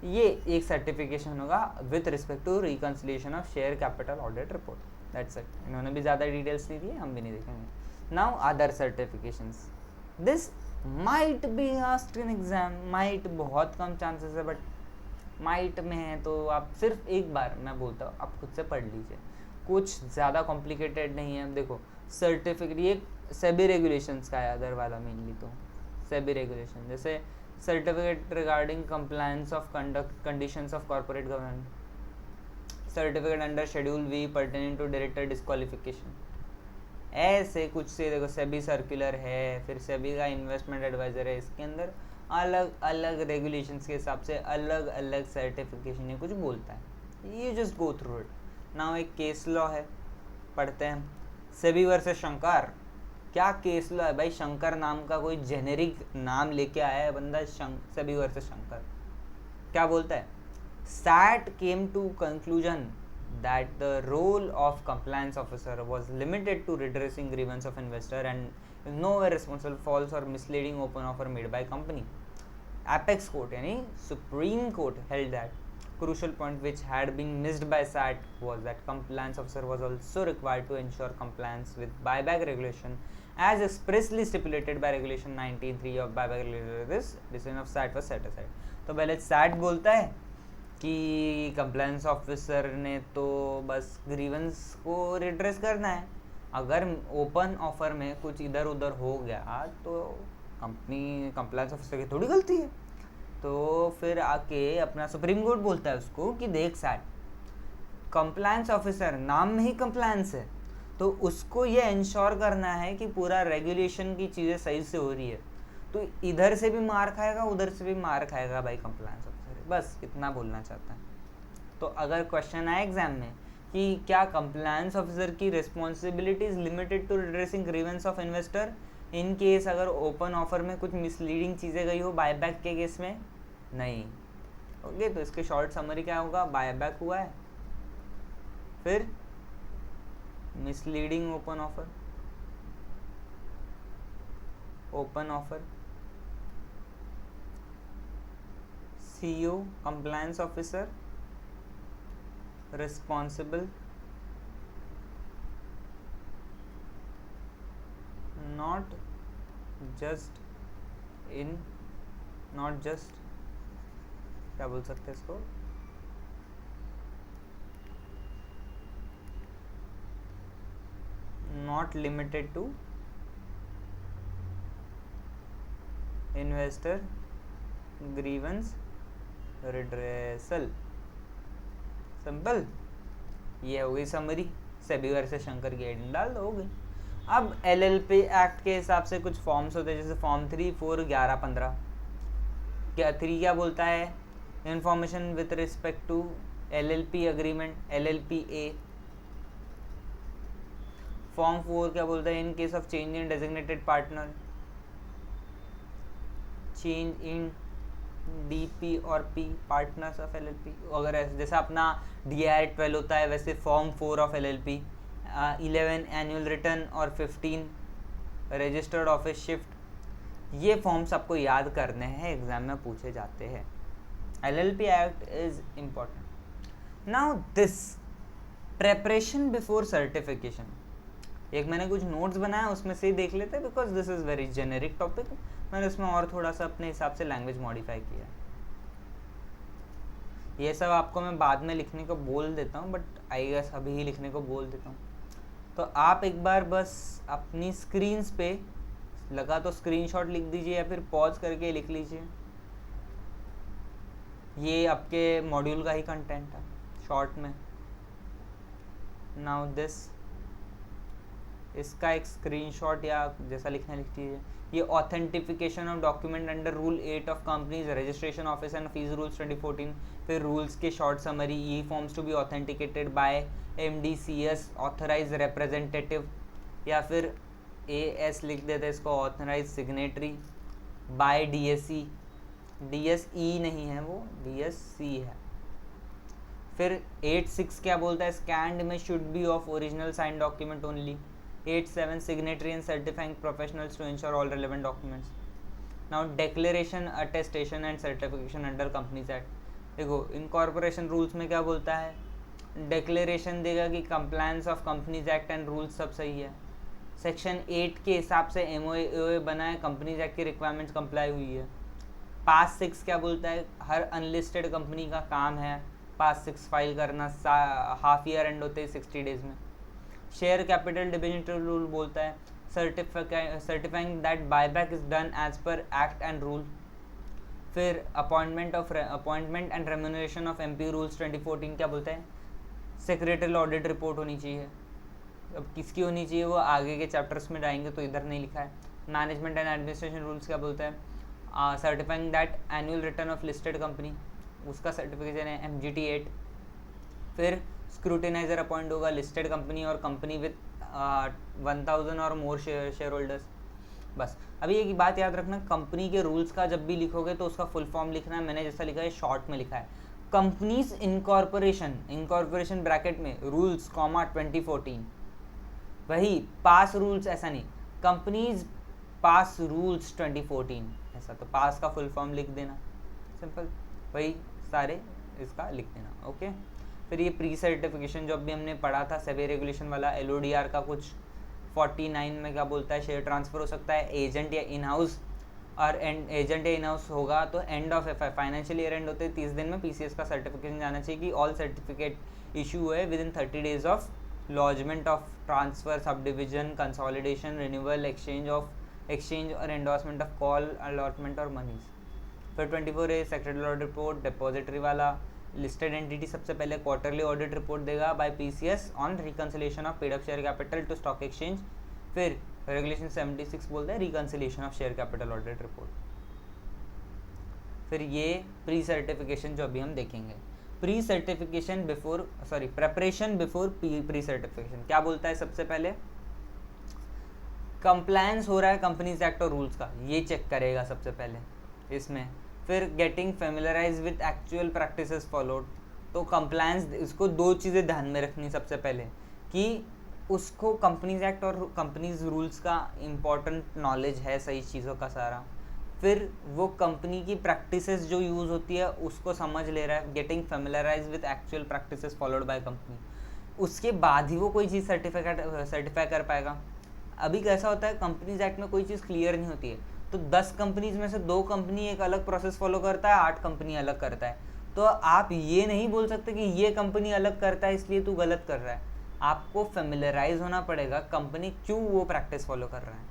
ये एक सर्टिफिकेशन होगा with respect to reconciliation of share capital audit report. That's it. इन्होंने भी ज़्यादा डिटेल्स नहीं दिए, हम भी नहीं देखेंगे। Now other certifications, this might be asked in exam. Might बहुत कम चांसेस है, बट माइट में है तो आप सिर्फ एक बार, मैं बोलता हूँ, आप खुद से पढ़ लीजिए, कुछ ज़्यादा कॉम्प्लिकेटेड नहीं है। देखो सर्टिफिकेट, ये सेबी रेगुलेशंस का है अदर वाला मेनली, तो सेबी रेगुलेशन जैसे certificate regarding compliance of conduct conditions of corporate governance, certificate under schedule V pertaining to director disqualification, ऐसे कुछ से। देखो सेबी सर्कुलर है, फिर सेबी का इन्वेस्टमेंट एडवाइजर है, इसके अंदर अलग अलग रेगुलेशंस के हिसाब से अलग अलग सर्टिफिकेशन ये कुछ बोलता है। You just go through it. Now एक केस लॉ है, पढ़ते हैं। सेबी वर्सेस शंकर। क्या केस लॉ है भाई? शंकर नाम का कोई जेनेरिक नाम लेके आया है बंदा, सेबी वर्सेस शंकर। क्या बोलता है? SAT came to conclusion that the role of compliance officer was limited to redressing grievance of investor and is nowhere responsible for false or misleading open offer made by company. Apex court यानी Supreme Court held that crucial point which had been missed by SAT was that compliance officer was also required to ensure compliance with buyback regulation as expressly stipulated by regulation 19(3) of buyback regulation. This decision of SAT was set aside. तो पहले SAT बोलता है कि कंप्लायंस ऑफिसर ने तो बस ग्रीवेंस को रिड्रेस करना है, अगर ओपन ऑफर में कुछ इधर उधर हो गया तो कंपनी कंप्लायंस ऑफिसर की थोड़ी गलती है। तो फिर आके अपना सुप्रीम कोर्ट बोलता है उसको कि देख सैट, कंप्लायंस ऑफिसर नाम में ही कंप्लायंस है, तो उसको ये इंश्योर करना है कि पूरा रेगुलेशन की चीज़ें सही से हो रही है। तो इधर से भी मार खाएगा, उधर से भी मार खाएगा भाई कंप्लायंस ऑफिसर। बस इतना बोलना चाहता है। तो अगर क्वेश्चन आए एग्जाम में कि क्या कंप्लायंस ऑफिसर की responsibility is limited to redressing grievance of investor in case अगर ओपन ऑफर में कुछ मिसलीडिंग चीज़ें गई हो बायबैक के केस में? नहीं। ओके, तो इसके शॉर्ट समरी क्या होगा? बायबैक हुआ है, फिर misleading open offer, open offer, CEO compliance officer responsible not just क्या बोल सकते हैं इसको, not limited to investor grievance redressal. Simple, ये हो गई समरी। सेबी वर्सेस शंकर की हेडिंग डाल दो, हो गई। अब एलएलपी एक्ट के हिसाब से कुछ फॉर्म्स होते हैं, जैसे फॉर्म 3, 4, 11, 15। क्या 3 क्या बोलता है? Information with respect to LLP agreement, LLP A. Form 4 क्या बोलता है? In case of change in designated partner, change in DP और पी पार्टनर्स ऑफ एलएलपी। अगर जैसा अपना DIR 12 होता है, वैसे form 4 of LLP, 11 annual return और 15 रजिस्टर्ड ऑफिस शिफ्ट। ये फॉर्म्स आपको याद करने हैं, एग्जाम में पूछे जाते हैं। LLP act is important. Now this preparation before certification, एक मैंने कुछ नोट्स बनाया, उसमें से ही देख लेते हैं, because this is very generic topic. मैंने उसमें और थोड़ा सा अपने हिसाब से लैंग्वेज मॉडिफाई किया। ये सब आपको मैं बाद में लिखने को बोल देता हूँ, बट आई गेस अभी ही लिखने को बोल देता हूँ। तो आप एक बार बस अपनी स्क्रीन्स पे लगा तो स्क्रीनशॉट लिख दीजिए, या फिर पॉज करके लिख लीजिए। ये आपके मॉड्यूल का ही कंटेंट है शॉर्ट में। नाउ दिस, इसका एक स्क्रीनशॉट या जैसा लिखना लिख दीजिए। ये authentication of document under rule 8 of companies registration office and fees rules 2014। फिर रूल्स के short summary, e forms to be authenticated by MDCS authorise representative, या फिर AS लिख देते हैं इसको, authorise signatory by DSE। DSE नहीं है वो, DSC है। फिर 8.6 क्या बोलता है? स्कैंड में should be of original sign document only. 8.7 signatory and certifying professionals to ensure all relevant documents. Now declaration, attestation and certification under Companies Act। देखो इनकॉर्पोरेशन रूल्स में क्या बोलता है? डिक्लेरेशन देगा कि compliance of companies act and rules सब सही है। सेक्शन 8 के हिसाब से MOA बना है, कंपनीज एक्ट की रिक्वायरमेंट्स कंप्लाई हुई है। पास 6 क्या बोलता है? हर अनलिस्टेड कंपनी का काम है पास 6 फाइल करना, हाफ ईयर एंड होते हैं 60 डेज में। शेयर कैपिटल डिबेंचर रूल बोलता है certifying that buyback is done as per act and rule. फिर appointment and remuneration of MP rules 2014 क्या बोलता है? सेक्रेटरियल ऑडिट रिपोर्ट होनी चाहिए। अब किसकी होनी चाहिए वो आगे के चैप्टर्स में जाएंगे, तो इधर नहीं लिखा है। मैनेजमेंट एंड एडमिनिस्ट्रेशन रूल्स क्या बोलता है? Certifying that annual return of listed company, उसका सर्टिफिकेशन है MGT 8। फिर स्क्रूटिनाइजर अपॉइंट होगा लिस्टेड कंपनी और कंपनी विद 1000 और मोर शेयर होल्डर्स। बस अभी एक बात याद रखना, कंपनी के रूल्स का जब भी लिखोगे तो उसका फुल फॉर्म लिखना है। मैंने जैसा लिखा है शॉर्ट में लिखा है, कंपनीज इनकॉर्पोरेशन ब्रैकेट में रूल्स 2014। वही पास रूल्स, ऐसा नहीं, कंपनीज पास रूल्स 2014 ऐसा। तो पास का फुल फॉर्म लिख देना, सिंपल। वही सारे इसका लिख देना, ओके। फिर ये प्री सर्टिफिकेशन जो अभी हमने पढ़ा था सेबी रेगुलेशन वाला, LODR का कुछ 49 में क्या बोलता है? शेयर ट्रांसफ़र हो सकता है एजेंट या इन हाउस, और एजेंट या इन हाउस होगा तो and of financial year and होते 30 दिन में PCS का सर्टिफिकेशन जाना चाहिए कि ऑल सर्टिफिकेट इशू हुए with in 30 days of lodgement of transfer, sub division, consolidation, renewal, exchange और एंडोर्समेंट ऑफ कॉल, अलॉटमेंट और मनीज। फिर 24 है सेक्रेटरी ऑडिट रिपोर्ट, डिपॉजिटरी वाला। लिस्टेड एंटिटी सबसे पहले क्वार्टरली ऑडिट रिपोर्ट देगा by PCS on reconciliation of paid up share capital to stock exchange. फिर रेगुलेशन 76 बोलता है reconciliation of share capital audit report. फिर ये प्री सर्टिफिकेशन जो अभी हम देखेंगे, प्रेपरेशन बिफोर प्री सर्टिफिकेशन क्या बोलता है? सबसे पहले कंप्लायंस हो रहा है कंपनीज एक्ट और रूल्स का, ये चेक करेगा सबसे पहले इसमें। फिर getting familiarise with actual practices followed, तो कंप्लायंस, इसको दो चीज़ें ध्यान में रखनी सबसे पहले, कि उसको कंपनीज एक्ट और कंपनीज रूल्स का इम्पॉर्टेंट नॉलेज है, सही चीज़ों का सारा। फिर वो कंपनी की प्रैक्टिसेस जो यूज़ होती है उसको समझ ले रहा है, getting familiarise with actual practices followed by company. उसके बाद ही वो कोई चीज़ सर्टिफाई कर पाएगा। अभी कैसा होता है, कंपनीज एक्ट में कोई चीज़ क्लियर नहीं होती है, तो 10 कंपनीज में से 2 कंपनी एक अलग प्रोसेस फॉलो करता है, 8 कंपनी अलग करता है। तो आप ये नहीं बोल सकते कि ये कंपनी अलग करता है इसलिए तू गलत कर रहा है। आपको फेमिलराइज होना पड़ेगा कंपनी क्यों वो प्रैक्टिस फॉलो कर रहा है।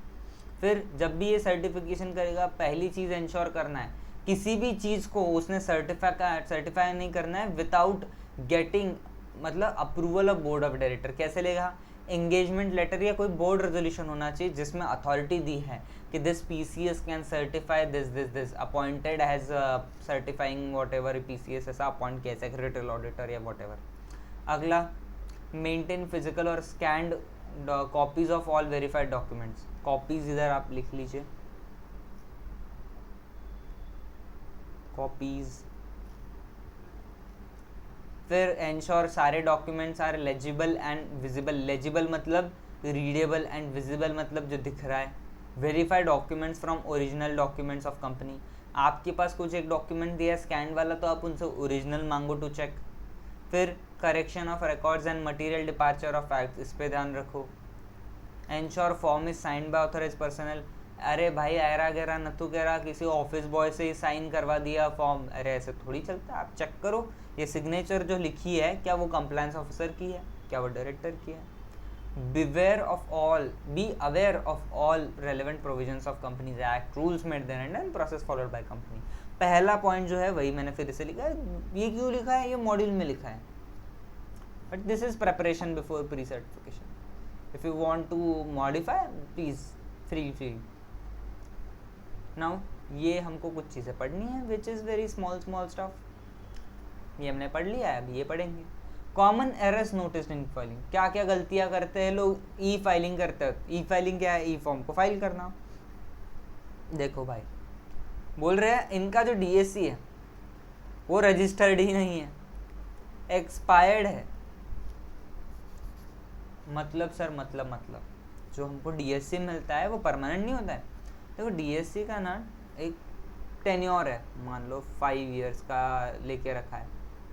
फिर जब भी ये सर्टिफिकेशन करेगा, पहली चीज़ इंश्योर करना है किसी भी चीज़ को उसने सर्टिफाई नहीं करना है विदाउट गेटिंग मतलब approval of board of director. कैसे लेगा? एंगेजमेंट लेटर या कोई बोर्ड रेजोल्यूशन होना चाहिए जिसमें अथॉरिटी दी है कि this PCS can certify this appointed as certifying whatever PCS ऐसा अपॉइंट किया सेक्रेटरी ऑडिटर या वॉट एवर। अगला, मेंटेन फिजिकल और scanned copies of all verified documents. Copies इधर आप लिख लीजिए, कॉपीज। फिर इंश्योर सारे documents are legible and visible. Legible मतलब रीडेबल एंड विजिबल मतलब जो दिख रहा है। Verify documents from original documents of company. आपके पास कुछ एक डॉक्यूमेंट दिया है स्कैन वाला, तो आप उनसे ओरिजिनल मांगो टू चेक। फिर correction of records and material departure of act, इस पे ध्यान रखो। Ensure form is signed by authorise personal. अरे भाई ऐरा गैरा नतू गैरा किसी ऑफिस बॉय से ही साइन करवा दिया फॉर्म, अरे ऐसे थोड़ी चलता है। आप चेक करो ये सिग्नेचर जो लिखी है क्या वो कंप्लायंस ऑफिसर की है, क्या वो डायरेक्टर की है। Be aware of all relevant provisions of companies act, rules made there and process followed by company. पहला पॉइंट जो है वही मैंने फिर से लिखा है। ये क्यों लिखा है? ये मॉड्यूल में लिखा है, but this is preparation before pre certification. If you want to modify, please free. Now ये हमको कुछ चीज़ें पढ़नी है which is very small stuff. ये हमने पढ़ लिया है, अभी ये पढ़ेंगे। Common errors notice in filing. क्या क्या गलतियाँ करते हैं लोग ई फाइलिंग करते हैं। ई फाइलिंग क्या है? ई फॉर्म को फाइल करना। देखो भाई बोल रहे हैं इनका जो डीएससी है वो रजिस्टर्ड ही नहीं है, एक्सपायर्ड है। मतलब सर मतलब जो हमको डीएससी मिलता है वो परमानेंट नहीं होता है। देखो डीएससी का ना एक टेन्योर है, मान लो 5 इयर्स का लेके रखा है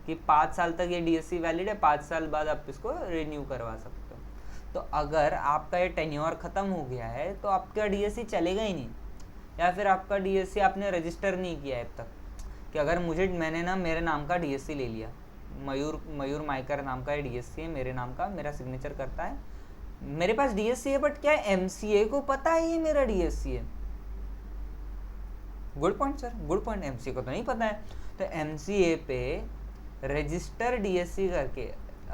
कि 5 साल तक ये डीएससी वैलिड है, 5 साल बाद आप इसको रिन्यू करवा सकते हो। तो अगर आपका ये टेन्योर ख़त्म हो गया है तो आपका डीएससी चलेगा ही नहीं, या फिर आपका डीएससी आपने रजिस्टर नहीं किया है अब तक। कि अगर मैंने ना मेरे नाम का डीएससी ले लिया, मयूर माइकर नाम का डीएससी है मेरे नाम का, मेरा सिग्नेचर करता है, मेरे पास डीएससी है, बट क्या एमसीए को पता है ये मेरा डीएससी है? Good point sir, good point. MCA को तो नहीं पता है। तो एमसीए पे रजिस्टर डीएससी करके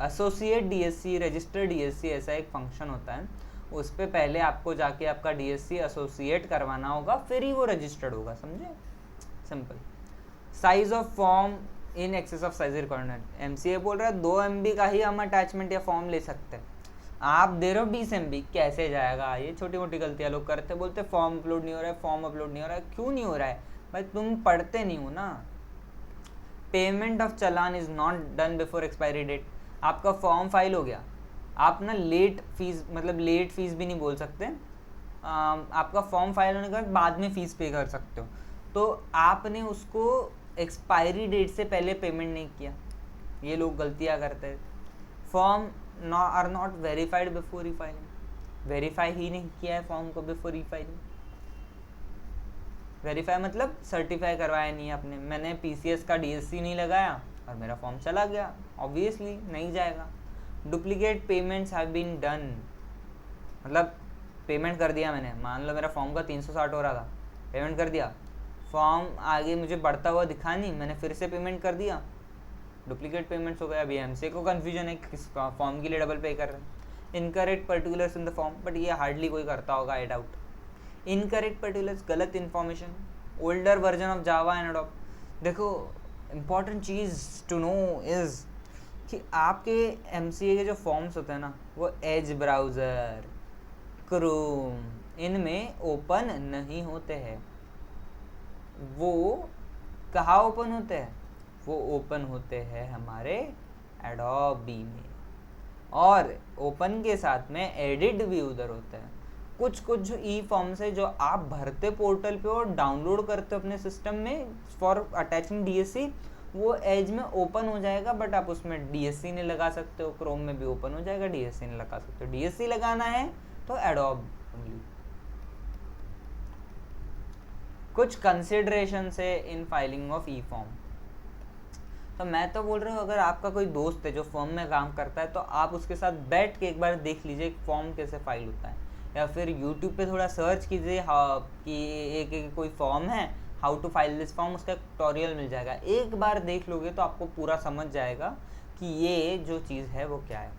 एसोसिएट डीएससी, रजिस्टर डीएससी ऐसा एक फंक्शन होता है, उस पर पहले आपको जाके आपका डीएससी एसोसिएट करवाना होगा, फिर ही वो रजिस्टर्ड होगा। समझे? Simple. Size of form in excess of size requirement. MCA बोल रहा है 2 MB का ही हम अटैचमेंट या फॉर्म ले सकते हैं, आप दे रहे हो 20 MB, कैसे जाएगा? ये छोटी मोटी गलतियां लोग करते, बोलते फॉर्म अपलोड नहीं हो रहा है, फॉर्म अपलोड नहीं हो रहा है। क्यों नहीं हो रहा है भाई? तुम पढ़ते नहीं हो ना। Payment of challan is not done before expiry date. आपका फॉर्म फाइल हो गया, आप ना लेट फीस मतलब लेट फीस भी नहीं बोल सकते, आपका फॉर्म फाइल होने के बाद में फ़ीस पे कर सकते हो। तो आपने उसको एक्सपायरी डेट से पहले पेमेंट नहीं किया, ये लोग गलतियाँ करते हैं। Form are not verified before e filing. Verify ही नहीं किया है फॉर्म को बिफोर ई फाइलिंग। वेरीफाई मतलब सर्टिफाई करवाया नहीं है आपने। मैंने पीसीएस का डीएससी नहीं लगाया और मेरा फॉर्म चला गया, ऑब्वियसली नहीं जाएगा। Duplicate payments have been done, मतलब पेमेंट कर दिया मैंने, मान लो मेरा फॉर्म का 360 हो रहा था, पेमेंट कर दिया, फॉर्म आगे मुझे बढ़ता हुआ दिखा नहीं, मैंने फिर से पेमेंट कर दिया, डुप्लीकेट पेमेंट्स हो गया। अभी एमसीए को कन्फ्यूजन है किसका फॉर्म के लिए डबल पे कर रहे हैं। Incorrect particulars in the form, but ये हार्डली कोई करता होगा, आई डाउट। इनकरेक्ट पर्टिकुलर्स, गलत information, older version of Java and Adobe. देखो इम्पॉर्टेंट चीज़ टू नो इज़ कि आपके एमसीए के जो फॉर्म्स होते हैं ना, वो एज ब्राउज़र, क्रोम, इनमें ओपन नहीं होते हैं। वो कहाँ ओपन होते हैं? वो ओपन होते हैं हमारे एडोबी में, और ओपन के साथ में एडिट भी उधर होता है। कुछ जो ई फॉर्म्स है जो आप भरते पोर्टल पे और डाउनलोड करते हो अपने सिस्टम में फॉर अटैचिंग डीएससी, वो एज में ओपन हो जाएगा, बट आप उसमें डीएससी नहीं लगा सकते हो। क्रोम में भी ओपन हो जाएगा, डीएससी नहीं लगा सकते हो। डीएससी लगाना है तो एडोब ओनली। कुछ कंसिडरेशन है in filing of E form. तो मैं तो बोल रहा हूँ, अगर आपका कोई दोस्त है जो फर्म में काम करता है तो आप उसके साथ बैठ के एक बार देख लीजिए फॉर्म कैसे फाइल होता है, या फिर यूट्यूब पे थोड़ा सर्च कीजिए कि एक कोई फॉर्म है, how to file this form, उसका ट्यूटोरियल मिल जाएगा। एक बार देख लोगे तो आपको पूरा समझ जाएगा कि ये जो चीज़ है वो क्या है।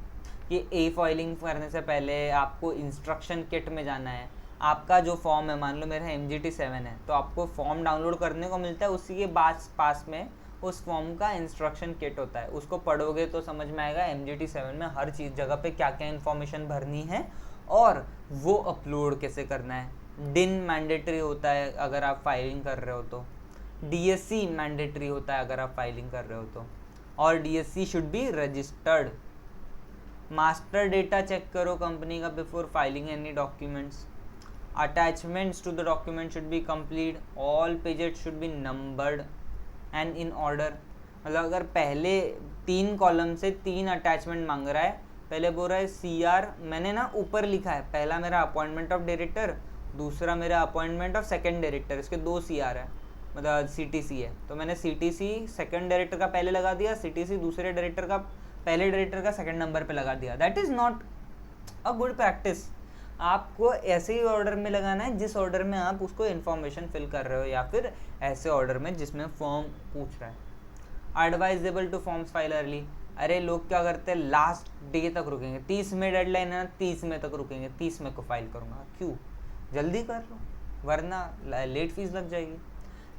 कि ए फाइलिंग करने से पहले आपको इंस्ट्रक्शन किट में जाना है। आपका जो फॉर्म है, मान लो मेरा MGT7 है, तो आपको फॉर्म डाउनलोड करने को मिलता है, उसी के पास में उस फॉर्म का इंस्ट्रक्शन किट होता है। उसको पढ़ोगे तो समझ में आएगा MGT7 में हर चीज़ जगह पे क्या क्या इन्फॉर्मेशन भरनी है और वो अपलोड कैसे करना है। डिन मैंडेटरी होता है अगर आप फाइलिंग कर रहे हो तो, DSC मैंडेटरी होता है अगर आप फाइलिंग कर रहे हो तो, और DSC should be registered. Master data check करो कंपनी का before filing any documents. Attachments to the document should be complete, all pages should be numbered and in order. मतलब अगर पहले 3 कॉलम से 3 अटैचमेंट मांग रहा है, पहले बोल रहा है CR, मैंने ना ऊपर लिखा है, पहला मेरा अपॉइंटमेंट ऑफ डायरेक्टर, दूसरा मेरा अपॉइंटमेंट ऑफ सेकंड डायरेक्टर, इसके 2 CR है, मतलब CTC है, तो मैंने CTC सेकंड डायरेक्टर का पहले लगा दिया, CTC दूसरे डायरेक्टर का पहले डायरेक्टर का सेकंड नंबर पे लगा दिया। That is not a good practice. आपको ऐसे ही ऑर्डर में लगाना है जिस ऑर्डर में आप उसको इन्फॉर्मेशन फिल कर रहे हो, या फिर ऐसे ऑर्डर में जिसमें फॉर्म पूछ रहा है। Advisable two forms file early. अरे लोग क्या करते हैं, लास्ट डे तक रुकेंगे, 30 में डेडलाइन है ना, 30 में तक रुकेंगे, 30 में को फाइल करूँगा। क्यों? जल्दी कर लो वरना लेट फीस लग जाएगी।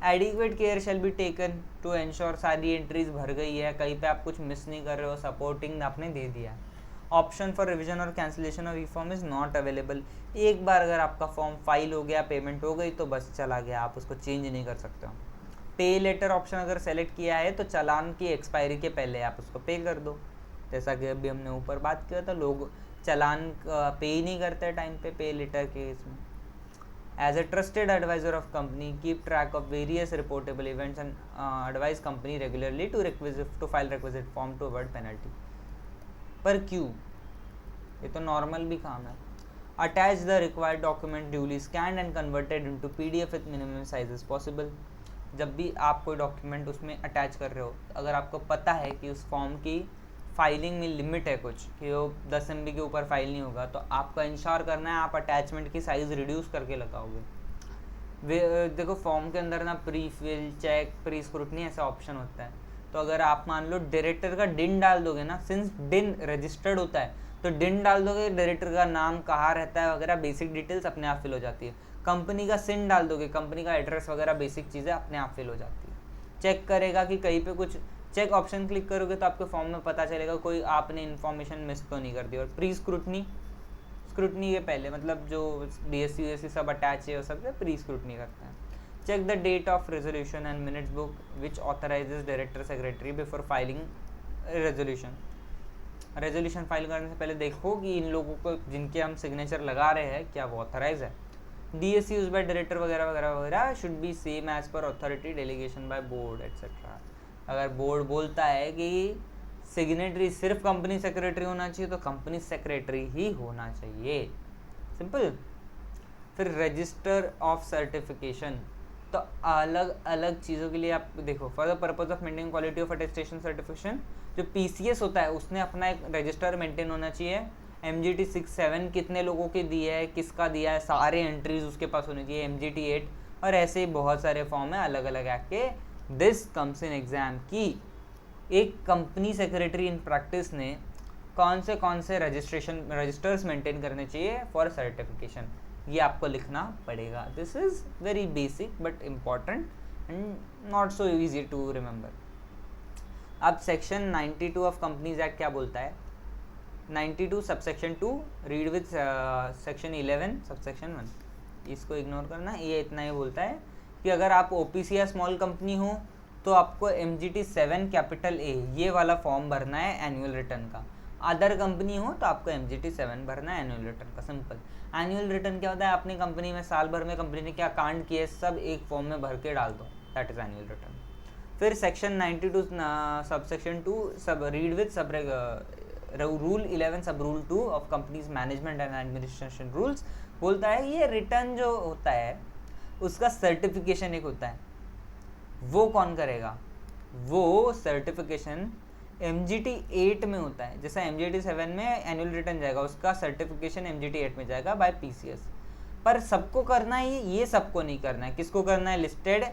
Adequate care shall be taken to ensure सारी एंट्रीज भर गई है, कहीं पे आप कुछ मिस नहीं कर रहे हो, सपोर्टिंग आपने दे दिया। ऑप्शन फॉर रिविजन और cancellation of E form is not available. एक बार अगर आपका फॉर्म फाइल हो गया, पेमेंट हो गई तो बस चला गया, आप उसको चेंज नहीं कर सकते हो। पे लेटर ऑप्शन अगर सेलेक्ट किया है तो चालान की एक्सपायरी के पहले आप उसको पे कर दो। जैसा कि अभी हमने ऊपर बात किया था, लोग चालान पे ही नहीं करते टाइम पे लेटर के इसमें। As a trusted advisor of company, keep track of various reportable events and advise company regularly to file requisite form to avoid penalty. पर क्यों? ये तो नॉर्मल भी काम है। Attach the required document duly scanned and converted into PDF with minimum sizes possible. जब भी आप कोई डॉक्यूमेंट उसमें अटैच कर रहे हो, अगर आपको पता है कि उस फॉर्म की फाइलिंग में लिमिट है कुछ, कि वो 10 MB के ऊपर फाइल नहीं होगा, तो आपका इंश्योर करना है आप अटैचमेंट की साइज़ रिड्यूस करके लगाओगे। देखो फॉर्म के अंदर ना pre fill, check, pre scrutiny ऐसा ऑप्शन होता है। तो अगर आप मान लो डायरेक्टर का डिन डाल दोगे ना, सिंस डिन रजिस्टर्ड होता है तो डिन डाल दोगे, डायरेक्टर का नाम कहाँ रहता है वगैरह बेसिक डिटेल्स अपने आप फिल हो जाती है। कंपनी का सिन डाल दोगे, कंपनी का एड्रेस वगैरह बेसिक चीज़ें अपने आप फिल हो जाती है। चेक करेगा कि कहीं पे कुछ, चेक ऑप्शन क्लिक करोगे तो आपके फॉर्म में पता चलेगा कोई आपने इन्फॉर्मेशन मिस तो नहीं कर दी। और प्री स्क्रूटनी, स्क्रूटनी के पहले मतलब जो DSC सब अटैच है वो सब प्री स्क्रूटनी करते हैं। Check the date of resolution and minutes book which authorizes director secretary before filing resolution. Resolution file करने से पहले देखो कि इन लोगों को जिनके हम सिग्नेचर लगा रहे हैं क्या वो ऑथराइज है। DSC यूज बाय डायरेक्टर वगैरह वगैरह वगैरह should be same as per authority delegation by board et cetera. अगर बोर्ड बोलता है कि सिग्नेटरी सिर्फ कंपनी सेक्रेटरी होना चाहिए तो कंपनी सेक्रेटरी ही होना चाहिए, सिंपल। फिर रजिस्टर ऑफ सर्टिफिकेशन, तो अलग अलग चीज़ों के लिए आप देखो, for the purpose of maintaining quality of attestation certification, जो PCS होता है उसने अपना एक रजिस्टर मेंटेन होना चाहिए। MGT 6-7 कितने लोगों के दिया है, किसका दिया है, सारे एंट्रीज उसके पास होनी चाहिए। MGT 8 और ऐसे ही बहुत सारे फॉर्म है अलग अलग एक्ट के। दिस कम्स इन एग्जाम की एक कंपनी सेक्रेटरी इन प्रैक्टिस ने कौन से रजिस्टर्स मेंटेन करने चाहिए फॉर सर्टिफिकेशन, ये आपको लिखना पड़ेगा। This is very basic but important and not so easy to remember. अब सेक्शन 92 ऑफ कंपनीज एक्ट क्या बोलता है? 92 subsection 2 read with section 11 subsection 1, इसको इग्नोर करना। ये इतना ही बोलता है कि अगर आप OPC या स्मॉल कंपनी हो तो आपको MGT 7 कैपिटल A ये वाला फॉर्म भरना है एनुअल रिटर्न का। अदर कंपनी हो तो आपको MGT 7 भरना है एनुअल रिटर्न का, सिंपल। एनुअल रिटर्न क्या होता है? अपनी कंपनी में साल भर में कंपनी ने क्या कांड किए सब एक फॉर्म में भर के डाल दो, दैट इज एनुअल रिटर्न। फिर सेक्शन 92 सबसेक्शन 2 सब रीड विद सब रूल 11 सब rule 2 of companies management and administration rules बोलता है ये रिटर्न जो होता है उसका सर्टिफिकेशन एक होता है, वो कौन करेगा? वो सर्टिफिकेशन MGT 8 में होता है, जैसा MGT 7 में एनुअल रिटर्न जाएगा, उसका सर्टिफिकेशन MGT 8 में जाएगा बाय PCS। पर सबको करना है ये सबको नहीं करना है। किसको करना है? लिस्टेड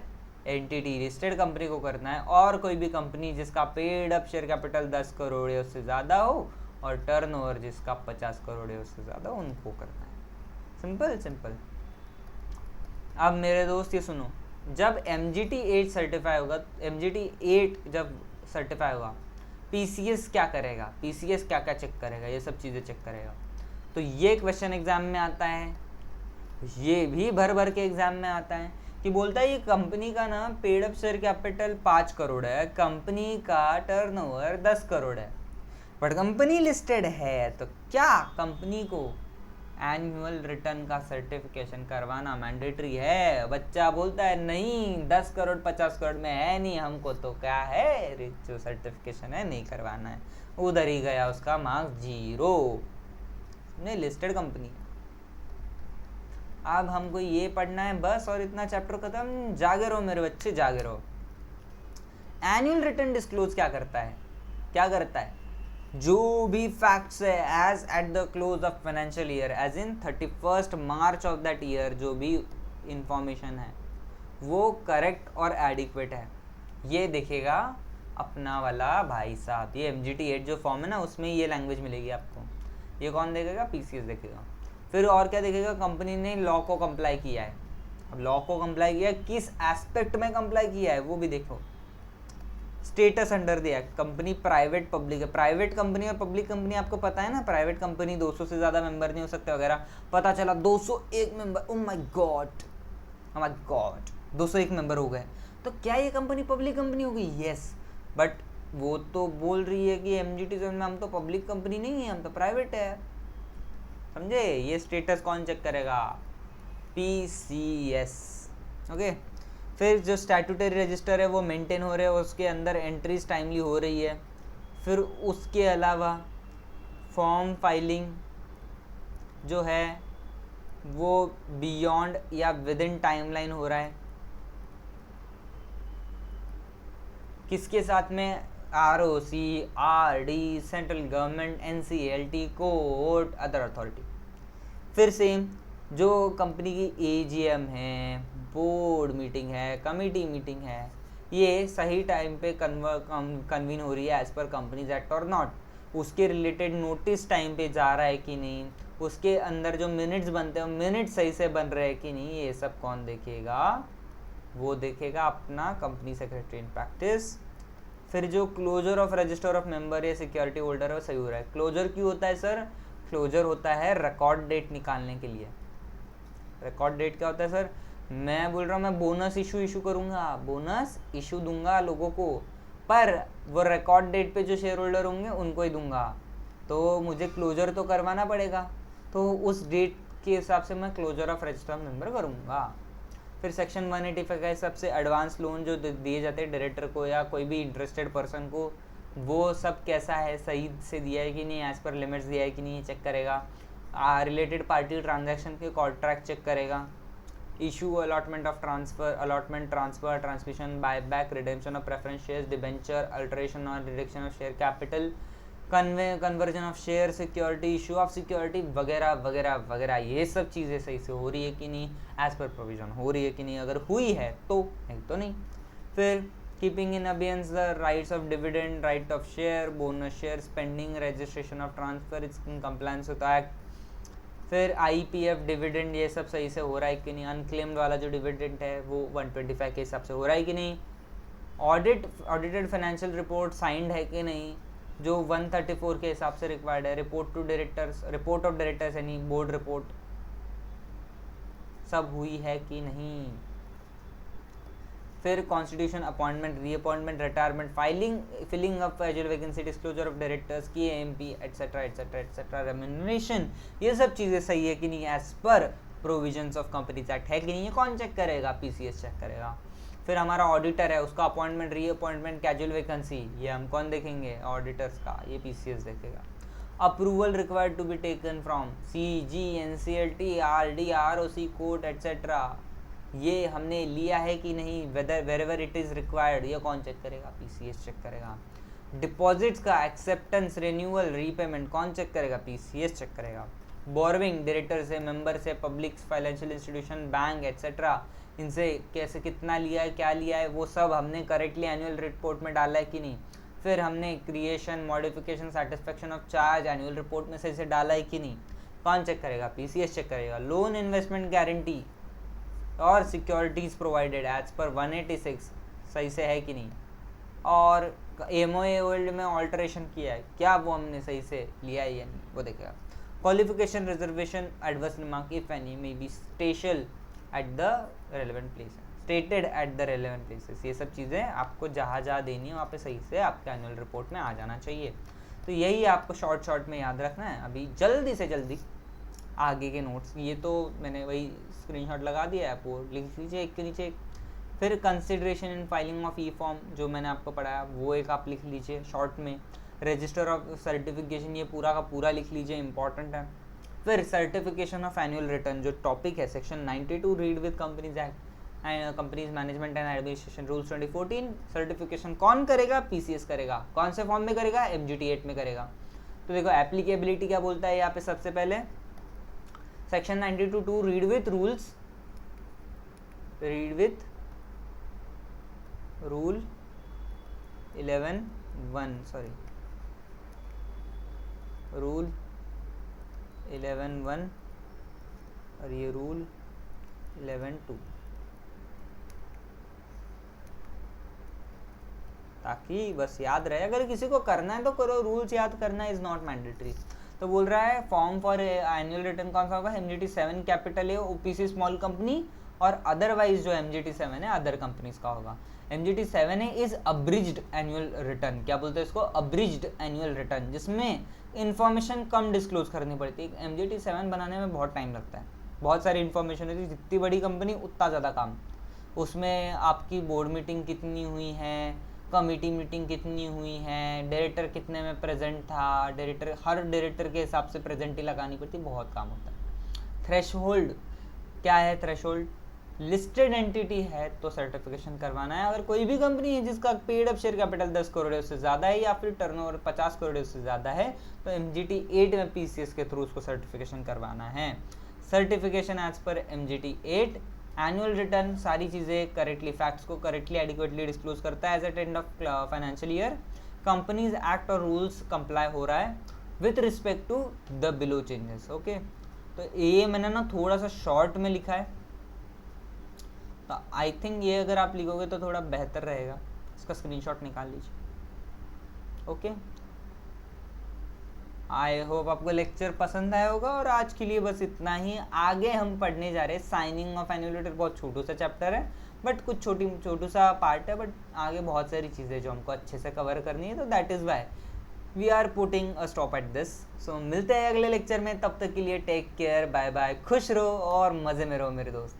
एंटिटी, लिस्टेड कंपनी को करना है, और कोई भी कंपनी जिसका paid up share capital 10 crore या उससे ज़्यादा हो और टर्नओवर जिसका 50 करोड़ या उससे ज़्यादा, उनको करना है। Simple simple. अब मेरे दोस्त ये सुनो, जब MGT 8 सर्टिफाई होगा, MGT 8 जब सर्टिफाई होगा, PCS क्या करेगा? PCS क्या क्या चेक करेगा? ये सब चीज़ें चेक करेगा। तो ये क्वेश्चन एग्जाम में आता है, ये भी भर भर के एग्जाम में आता है कि बोलता है ये कंपनी का ना paid up share capital 5 crore है, कंपनी का टर्नओवर 10 करोड़ है, बट कंपनी लिस्टेड है, तो क्या कंपनी को एनुअल रिटर्न का सर्टिफिकेशन करवाना मैंडेटरी है? बच्चा बोलता है नहीं, 10 करोड़ 50 करोड़ में है नहीं, हमको तो क्या है, जो सर्टिफिकेशन है नहीं करवाना है। उधर ही गया उसका मार्क्स 0। नहीं, लिस्टेड कंपनी। अब हमको ये पढ़ना है बस, और इतना चैप्टर खत्म। जागे रहो मेरे बच्चे, जागे रहो। एनुअल रिटर्न डिस्क्लोज क्या करता है? क्या करता है? जो भी फैक्ट्स है as at the close of financial year, as in 31 March of that year, जो भी इंफॉर्मेशन है वो करेक्ट और एडिक्वेट है, ये देखेगा अपना वाला भाई साहब। ये MGT 8 जो फॉर्म है ना, उसमें ये लैंग्वेज मिलेगी आपको। ये कौन देखेगा? PCS देखेगा। फिर और क्या देखेगा? कंपनी ने लॉ को कंप्लाई किया है। अब लॉ को कंप्लाई किया है, किस एस्पेक्ट में कंप्लाई किया है वो भी देखो। स्टेटस अंडर दिया, कंपनी प्राइवेट पब्लिक है। प्राइवेट कंपनी और पब्लिक कंपनी आपको पता है ना, प्राइवेट कंपनी 200 से ज़्यादा मेंबर नहीं हो सकते वगैरह। पता चला 201 member, oh my God, oh my God, 201 member हो गए, तो क्या ये कंपनी पब्लिक कंपनी हो गई? यस, बट वो तो बोल रही है कि MGT 7 में हम तो पब्लिक कंपनी नहीं है, हम तो प्राइवेट है। समझे? ये स्टेटस कौन चेक करेगा? PCS। ओके। फिर जो स्टैट्यूटरी रजिस्टर है वो मेंटेन हो रहे हैं, उसके अंदर एंट्रीज टाइमली हो रही है। फिर उसके अलावा फॉर्म फाइलिंग जो है वो बियॉन्ड या विद इन टाइमलाइन हो रहा है। किसके साथ में? ROC, RD, central government, NCLT, court, other authority. फिर सेम जो कंपनी की AGM है, बोर्ड मीटिंग है, कमिटी मीटिंग है, ये सही टाइम पे कन्वीन हो रही है एज पर कंपनीज एक्ट और नॉट। उसके रिलेटेड नोटिस टाइम पे जा रहा है कि नहीं, उसके अंदर जो मिनट्स बनते हैं मिनट्स सही से बन रहे हैं कि नहीं, ये सब कौन देखेगा? वो देखेगा अपना कंपनी सेक्रेटरी इन प्रैक्टिस। फिर जो closure of register of member या सिक्योरिटी होल्डर है सही हो रहा है। क्लोजर क्यों होता है सर? क्लोजर होता है रिकॉर्ड डेट निकालने के लिए। रिकॉर्ड डेट क्या होता है सर? मैं बोल रहा हूँ मैं बोनस इशू करूँगा, बोनस इशू दूंगा लोगों को, पर वो रिकॉर्ड डेट पे जो शेयर होल्डर होंगे उनको ही दूंगा, तो मुझे क्लोजर तो करवाना पड़ेगा, तो उस डेट के हिसाब से मैं closure of register of member करूँगा। फिर सेक्शन 185 का हिसाब से एडवांस लोन जो दिए जाते हैं डायरेक्टर को या कोई भी इंटरेस्टेड पर्सन को, वो सब कैसा है, सही से दिया है कि नहीं, एज पर लिमिट्स दिया है कि नहीं, चेक करेगा। रिलेटेड पार्टी ट्रांजैक्शन के कॉन्ट्रैक्ट चेक करेगा। Issue, allotment of transfer, allotment, transfer, transmission, buyback, redemption of preference shares, debenture, alteration और reduction of share capital, conversion of share, security, issue of security वगैरह वगैरह वगैरह, ये सब चीज़ें सही से हो रही है कि नहीं, एज पर प्रोविजन हो रही है कि नहीं, अगर हुई है तो, नहीं तो नहीं। फिर keeping in abeyance the rights of dividend, right of share, bonus share, pending registration of transfer, it's in compliance with act. फिर IPF डिविडेंड, ये सब सही से हो रहा है कि नहीं, अनक्लेम्ड वाला जो डिविडेंड है वो 125 के हिसाब से हो रहा है कि नहीं, ऑडिटेड फाइनेंशियल रिपोर्ट साइंड है कि नहीं, जो 134 के हिसाब से रिक्वायर्ड है, report to directors, report of directors यानी बोर्ड रिपोर्ट, सब हुई है कि नहीं। फिर constitution, appointment, reappointment, retirement, filling up casual vacancy, disclosure of directors की AMP et cetera et cetera et cetera, remuneration, ये सब चीज़ें सही है कि नहीं, as per provisions of companies act है कि नहीं, ये कौन चेक करेगा? PCS चेक करेगा। फिर हमारा ऑडिटर है, उसका अपॉइंटमेंट, रीअपॉइंटमेंट, कैजुअल वैकेंसी, ये हम कौन देखेंगे? ऑडिटर्स का, ये PCS देखेगा। Approval required to be taken from CG, NCLT, RD, ROC, court et cetera, ये हमने लिया है कि नहीं, whether wherever it is required, ये कौन चेक करेगा, पीसीएस चेक करेगा। डिपॉजिट्स का एक्सेप्टेंस, रिन्यूअल, रीपेमेंट कौन चेक करेगा, पीसीएस चेक करेगा। बोरविंग डायरेक्टर से, मेंबर से, public financial institution, bank et cetera, इनसे कैसे कितना लिया है, क्या लिया है, वो सब हमने करेक्टली एनुअल रिपोर्ट में डाला है कि नहीं। फिर हमने creation, modification, satisfaction of charge annual report में सही से डाला है कि नहीं, कौन चेक करेगा, पीसीएस चेक करेगा। लोन इन्वेस्टमेंट गारंटी और सिक्योरिटीज प्रोवाइडेड एज पर 186 सही से है कि नहीं, और एमओए ओल्ड में ऑल्टरेशन किया है क्या, वो हमने सही से लिया है या नहीं, वो देखेगा। Qualification, reservation, adverse remark if any may be stated at the relevant place, stated at the relevant places, ये सब चीज़ें आपको जहाँ जहाँ देनी है वहाँ पे सही से आपके एनुअल रिपोर्ट में आ जाना चाहिए। तो यही आपको शॉर्ट में याद रखना है। अभी जल्दी से जल्दी आगे के नोट्स, ये तो मैंने वही स्क्रीनशॉट लगा दिया है, आपको लिख लीजिए एक के नीचे एक। फिर consideration in filing of E form जो मैंने आपको पढ़ाया वो एक आप लिख लीजिए शॉर्ट में। रजिस्टर ऑफ सर्टिफिकेशन ये पूरा का पूरा लिख लीजिए, इंपॉर्टेंट है। फिर सर्टिफिकेशन ऑफ एनुअल रिटर्न जो टॉपिक है section 92 read with companies act and companies management and administration rules 2014, certification कौन करेगा, पीसीएस करेगा। कौन से फॉर्म में करेगा, एमजीटी 8 में करेगा। तो देखो एप्लीकेबिलिटी क्या बोलता है यहाँ पे, सबसे पहले section 92 read with rules, read with rule 11(1), sorry rule 11(1) और ये रूल 11(2), ताकि बस याद रहे। अगर किसी को करना है तो करो, रूल्स याद करना इज नॉट मैंडेटरी। तो बोल रहा है फॉर्म फॉर एनुअल रिटर्न कौन सा होगा, एमजीटी 7 कैपिटल है, ओपीसी स्मॉल कंपनी, और अदरवाइज जो एमजीटी 7 है अदर कंपनीज का होगा। एमजीटी 7 है इज अब्रिज्ड एनुअल रिटर्न, क्या बोलते हैं इसको, अब्रिज्ड एनुअल रिटर्न, जिसमें इंफॉर्मेशन कम डिस्क्लोज करनी पड़ती है। एमजीटी 7 बनाने में बहुत टाइम लगता है, बहुत सारी इन्फॉर्मेशन होती है, जितनी बड़ी कंपनी उतना ज़्यादा काम। उसमें आपकी बोर्ड मीटिंग कितनी हुई है, कमेटी मीटिंग कितनी हुई है, डायरेक्टर कितने में प्रेजेंट था, डायरेक्टर हर डायरेक्टर के हिसाब से प्रेजेंटी लगानी पड़ती है, बहुत काम होता है। थ्रेशहोल्ड क्या है, थ्रेशहोल्ड लिस्टेड एंटिटी है तो सर्टिफिकेशन करवाना है। अगर कोई भी कंपनी है जिसका paid up share capital 10 crore उससे ज़्यादा है या फिर टर्नओवर 50 करोड़ उससे ज़्यादा है तो एमजीटी 8 में पीसीएस के थ्रू उसको सर्टिफिकेशन करवाना है। Certification as per MGT 8, annual return सारी चीज़ें करेक्टली, फैक्ट्स को करेक्टली एडिक्वेटली डिस्क्लोज करता है as at end of financial year. Companies act और रूल्स कंप्लाई हो रहा है with respect to the below changes. Okay, तो ये मैंने ना थोड़ा सा शॉर्ट में लिखा है, तो आई थिंक ये अगर आप लिखोगे तो थोड़ा बेहतर रहेगा। इसका स्क्रीनशॉट निकाल लीजिए। ओके, आई होप आपको लेक्चर पसंद आया होगा, और आज के लिए बस इतना ही। आगे हम पढ़ने जा रहे हैं साइनिंग ऑफ एनुअल रिटर्न, बहुत छोटू सा चैप्टर है बट कुछ छोटू सा पार्ट है, बट आगे बहुत सारी चीज़ें जो हमको अच्छे से कवर करनी है, तो that is why we are putting a stop at this. So मिलते हैं अगले लेक्चर में, तब तक के लिए टेक केयर, बाय बाय, खुश रहो और मज़े में रहो मेरे दोस्त।